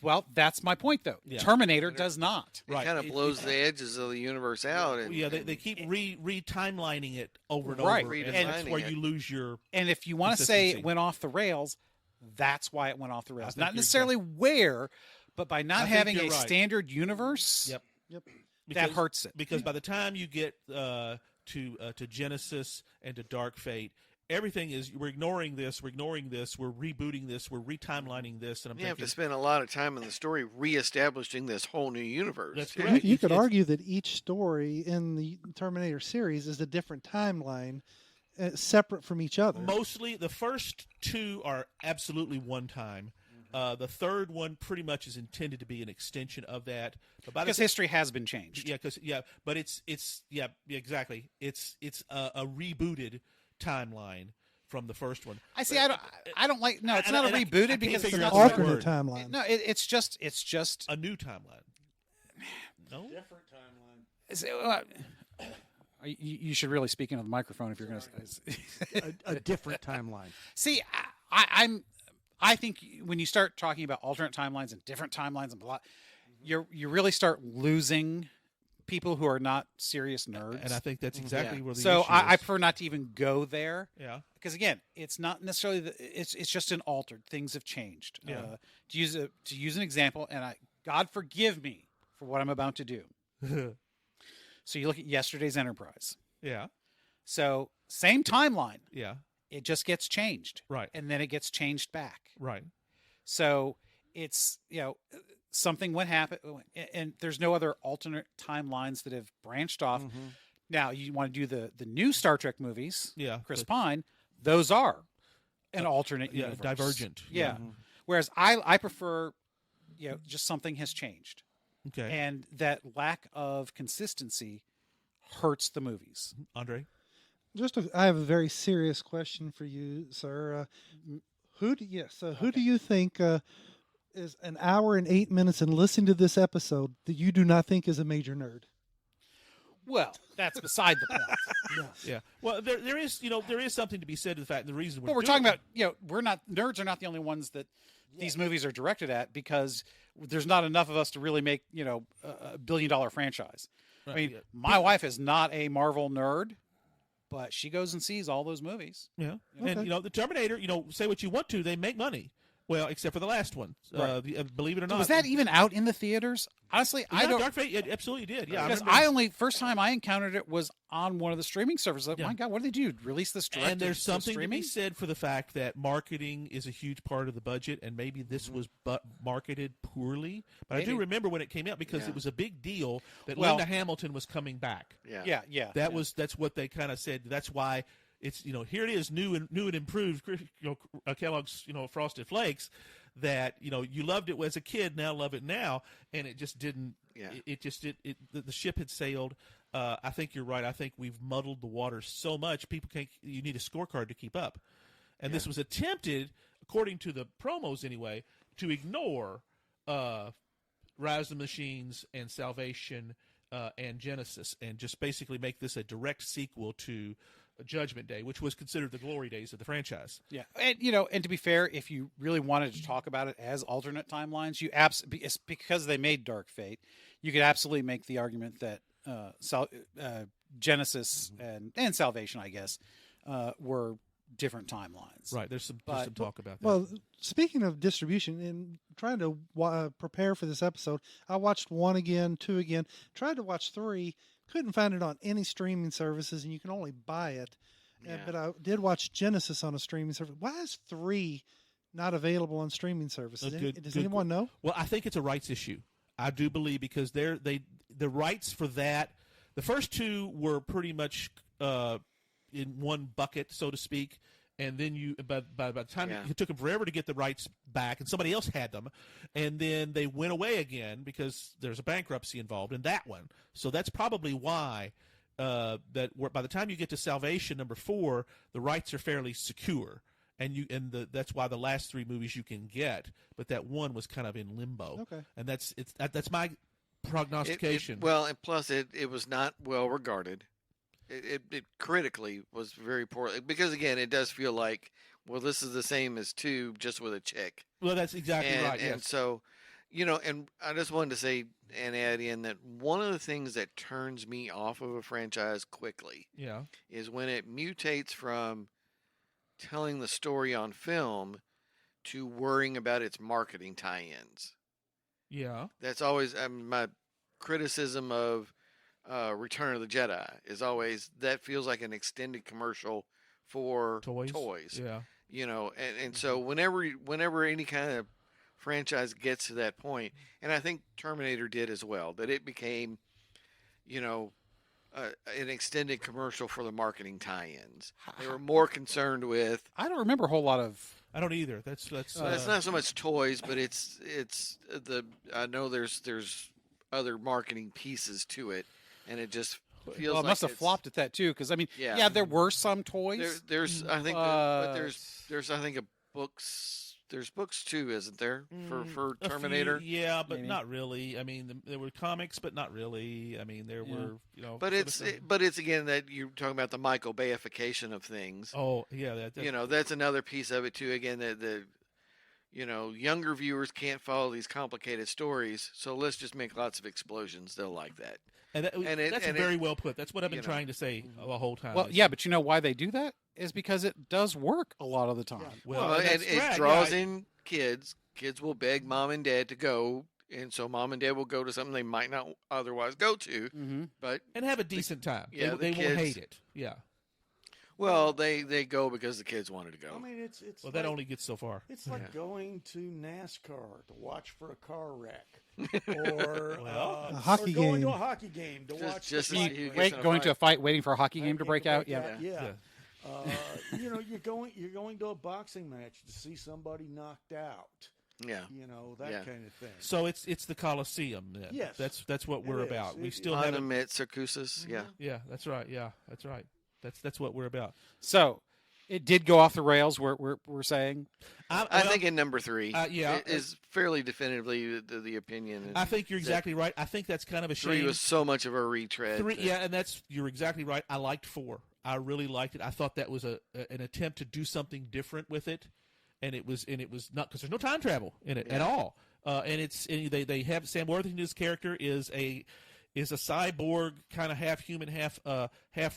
Well, that's my point, though. Yeah. Terminator does not. It Right. kind of blows the edges of the universe out. And, Yeah, they keep re-timelining it over and Right. over, and Redefining that's where it. you lose your. And if you want to say Consistency. it went off the rails, that's why it went off the I rails. think Not you're necessarily where, but by I not think having you're a right. standard universe, Yep. Yep. that hurts it. Because by the time you get to Genesis and to Dark Fate, everything is we're ignoring this, we're rebooting this, we're retimelining this, and I'm you have thinking to spend a lot of time in the story reestablishing this whole new universe. That's too. correct. You could It's- argue that each story in the Terminator series is a different timeline, separate from each other. mostly the first two are absolutely one time. The third one pretty much is intended to be an extension of that. But by the Because history has been changed. but it's exactly. It's a rebooted timeline from the first one. I see. I don't like. No, it's and- not a and I rebooted can't because it's figure not out the Alternate word. timeline. No, it's just. A new timeline. No. Different timeline. You should really speak into the microphone if you're going to. A different timeline. See, I think when you start talking about alternate timelines and different timelines and blah, you really start losing people who are not serious nerds. And I think that's exactly Yeah. where the so issue I is. prefer not to even go there. Yeah. Because again, it's not necessarily it's just an altered. Things have changed. Yeah. To use an example, and God forgive me for what I'm about to do. So you look at yesterday's Enterprise. Yeah. So same timeline. Yeah. It just gets changed, Right. and then it gets changed back. Right. So it's something would happen, and there's no other alternate timelines that have branched off. Now you want to do the new Star Trek movies, Yeah. Chris Pine. Those are an alternate Yeah. universe. Divergent. Yeah. Whereas I prefer, just something has changed, Okay. and that lack of consistency hurts the movies. Andre. I have a very serious question for you, sir. Who do you think is an hour and 8 minutes and listening to this episode that you do not think is a major nerd? Well, that's beside the point. Yeah. Well, there is something to be said to the fact the reason But we're talking about, nerds are not the only ones that these movies are directed at, because there's not enough of us to really make, a $1 billion franchise. I mean, my wife is not a Marvel nerd, but she goes and sees all those movies. Yeah. Okay. And the Terminator, say what you want to, they make money. Well, except for the last one. Right. Believe it or So not. was that even out in the theaters? Honestly, I don't. Dark Fate, it absolutely did. Yeah, Because first time I encountered it was on one of the streaming services. Like, Yeah. my God, what did they do? Release this direct and there's to something to streaming? be said for the fact that marketing is a huge part of the budget, and maybe this was marketed poorly. But I do Maybe. remember when it came out because Yeah. it was a big deal that Well- Linda Hamilton was coming back. Yeah. Yeah. That's what they kind of said. That's why it's here it is new and improved. Kellogg's Frosted Flakes that you loved it as a kid, now love it now, and it just didn't. Yeah. The ship had sailed. I think you're right. I think we've muddled the waters so much people can't. You need a scorecard to keep up, and this was attempted, according to the promos anyway, to ignore Rise of the Machines and Salvation and Genesis, and just basically make this a direct sequel to Judgment Day, which was considered the glory days of the franchise. Yeah, and and to be fair, if you really wanted to talk about it as alternate timelines, it's because they made Dark Fate, you could absolutely make the argument that Genesis and Salvation, I guess, were different timelines. Right. There's some talk about that. Well, speaking of distribution and trying to prepare for this episode, I watched 1 again, 2 again, tried to watch 3, couldn't find it on any streaming services, and you can only buy it. Yeah. But I did watch Genesis on a streaming service. Why is 3 not available on streaming services? Does anyone know? Well, I think it's a rights issue. I do believe because the rights for that, the first 2 were pretty much in one bucket, so to speak. And then by the time it took them forever to get the rights back, and somebody else had them, and then they went away again because there's a bankruptcy involved in that one. So that's probably why by the time you get to Salvation number 4, the rights are fairly secure, that's why the last 3 movies you can get, but that one was kind of in limbo. Okay, and that's my prognostication. And plus it was not well regarded. It critically was very poor because again it does feel like this is the same as 2 just with a chick. Well, that's exactly right. And Yes. so and I just wanted to say and add in that one of the things that turns me off of a franchise quickly is when it mutates from telling the story on film to worrying about its marketing tie-ins. Yeah. That's always my criticism of Return of the Jedi is always that feels like an extended commercial for toys. Yeah. And so whenever any kind of franchise gets to that point, and I think Terminator did as well, that it became, an extended commercial for the marketing tie-ins. They were more concerned with. I don't remember a whole lot of. I don't either. That's it's not so much toys, but it's I know there's other marketing pieces to it. And it just feels Well, it like must have flopped at that too, because I mean, there were some toys. There's I think, but there's I think books. There's books too, isn't there, for Terminator? Yeah, but Maybe. not really. I mean, there were comics, but not really. I mean, there were But it's again that you're talking about the Michael Bayification of things. Oh yeah, that's another piece of it too. Again, the younger viewers can't follow these complicated stories, so let's just make lots of explosions. They'll like that. That's very well put. That's what I've been trying to say the whole time. Well, yeah, but you know why they do that is because it does work a lot of the time. Well, and it draws in kids. Kids will beg mom and dad to go, and so mom and dad will go to something they might not otherwise go to. Mm-hmm. But and have a decent time. Yeah, they won't hate it. Yeah. Well, they go because the kids wanted to go. I mean, it's well, that only gets so far. It's like going to NASCAR to watch for a car wreck, or a hockey or going game. to a hockey game to watch. Just the as fight you break get- Going to a fight, waiting for a hockey game to break out. Yeah. Yeah. You're going to a boxing match to see somebody knocked out. Yeah. That kind of thing. So it's the Coliseum. Then. Yes. That's what we're is. about. We It- still On the haven't. Met Circuses, yeah. Yeah, that's right. Yeah, that's right. That's what we're about. So it did go off the rails. We're saying. I think in number 3 yeah. is fairly definitively the opinion. And I think you're exactly right. I think that's kind of a shame. 3 was so much of a retread. And you're exactly right. I liked 4. I really liked it. I thought that was an attempt to do something different with it, and it was not because there's no time travel in it at all. And they have Sam Worthington's character is is a cyborg, kind of half human, half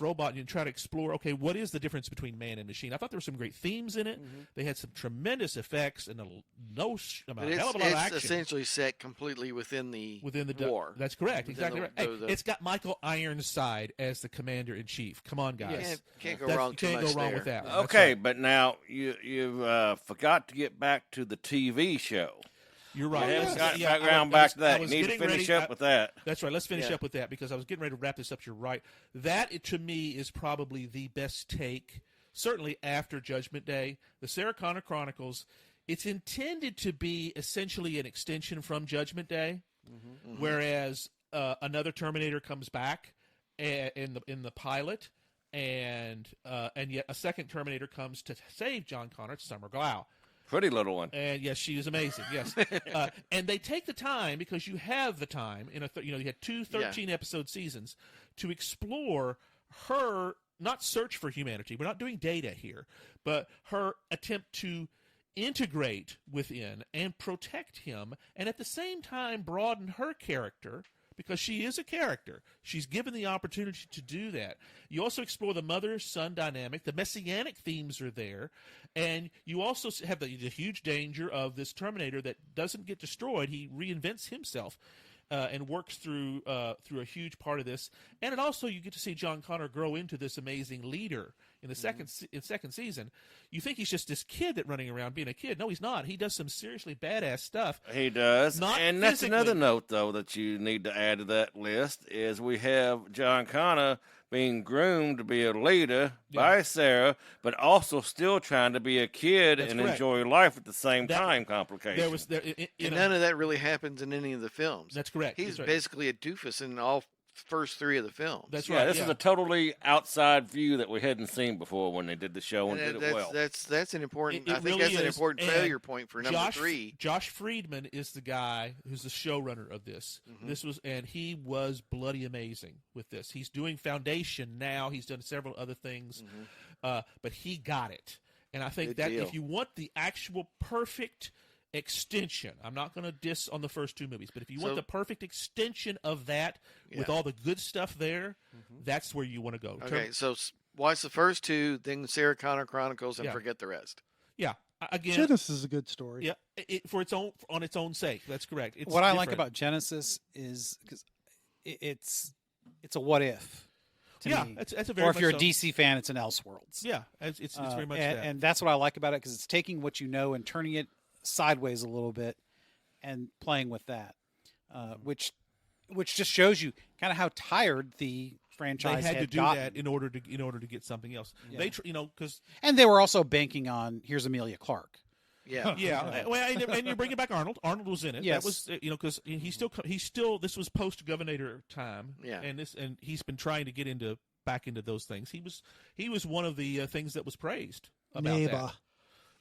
robot, and you try to explore, okay, what is the difference between man and machine? I thought there were some great themes in it. They had some tremendous effects and a hell of a lot of action. It's essentially set completely within the war. That's correct. Within Exactly right. Hey, it's got Michael Ironside as the commander-in-chief. Come on, guys. Can't go wrong too much there. With that one. Okay, but now you forgot to get back to the TV show. You're right. You haven't gotten back to that. You need to finish up with that. That's right. Let's finish up with that because I was getting ready to wrap this up. You're right. That, to me, is probably the best take, certainly after Judgment Day. The Sarah Connor Chronicles, it's intended to be essentially an extension from Judgment Day, whereas another Terminator comes back in the pilot, and yet a second Terminator comes to save John Connor. It's Summer Glau. Pretty little one. And yes, she is amazing. Yes, and they take the time because you have the time in you had 2 13-episode seasons to explore her not search for humanity. We're not doing Data here, but her attempt to integrate within and protect him, and at the same time broaden her character. Because she is a character. She's given the opportunity to do that. You also explore the mother-son dynamic. The messianic themes are there. And you also have the huge danger of this Terminator that doesn't get destroyed. He reinvents himself and works through a huge part of this. And also you get to see John Connor grow into this amazing leader in the second season. You think he's just this kid that running around being a kid. No, he's not. He does some seriously badass stuff. He does. And that's another note, though, that you need to add to that list is we have John Connor being groomed to be a leader by Sarah, but also still trying to be a kid and enjoy life at the same time. Complications. None of that really happens in any of the films. That's correct. He's basically a doofus in all first 3 of the films. That's right. This is a totally outside view that we hadn't seen before when they did the show and did it well. That's an important. I think really that's an important failure point for number 3. Josh Friedman is the guy who's the showrunner of this. And he was bloody amazing with this. He's doing Foundation now. He's done several other things, but he got it. And I think if you want the actual perfect extension, I'm not going to diss on the first 2 movies, but if you want the perfect extension of that with all the good stuff there, that's where you want to go. Okay, so watch the first 2, then Sarah Connor Chronicles, and forget the rest. Yeah, again, Genesis is a good story. Yeah, for its own sake. That's correct. It's what different. I like about Genesis is because it's a what if. Me. That's a very. Or if you're a so. DC fan, it's an Elseworlds. Yeah, it's very much that. And that's what I like about it because it's taking what you know and turning it sideways a little bit and playing with that, which just shows you kind of how tired the franchise had to do gotten. that in order to get something else. Yeah. They because they were also banking on here's Amelia Clark. Yeah. Well, and you're bringing back Arnold. Arnold was in it. Yes. That was because he's still. This was post Governator time. Yeah. And he's been trying to get back into those things. He was one of the things that was praised about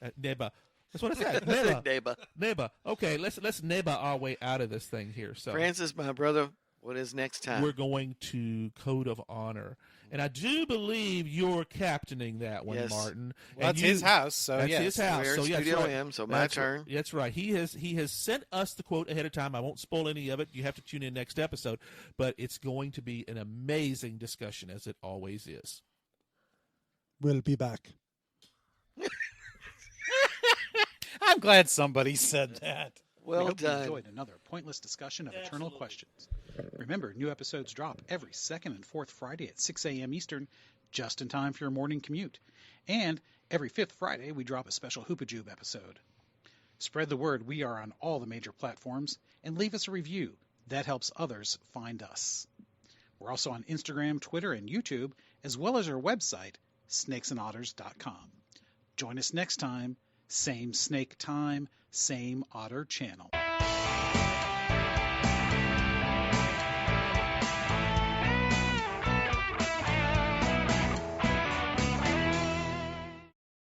that. Neba. That's what I said. Neba. Okay, let's Neba our way out of this thing here. So Francis, my brother, what is next time? We're going to Code of Honor. And I do believe you're captaining that one, Martin. Well, that's his house, so that's his house. We're so Studio M, so my turn. That's right. He has sent us the quote ahead of time. I won't spoil any of it. You have to tune in next episode. But it's going to be an amazing discussion, as it always is. We'll be back. I'm glad somebody said that. Well we hope done. you enjoyed another pointless discussion of eternal questions. Remember, new episodes drop every second and fourth Friday at 6 a.m. Eastern, just in time for your morning commute. And every fifth Friday, we drop a special Hoopajube episode. Spread the word we are on all the major platforms, and leave us a review. That helps others find us. We're also on Instagram, Twitter, and YouTube, as well as our website, snakesandotters.com. Join us next time. Same snake time, same otter channel.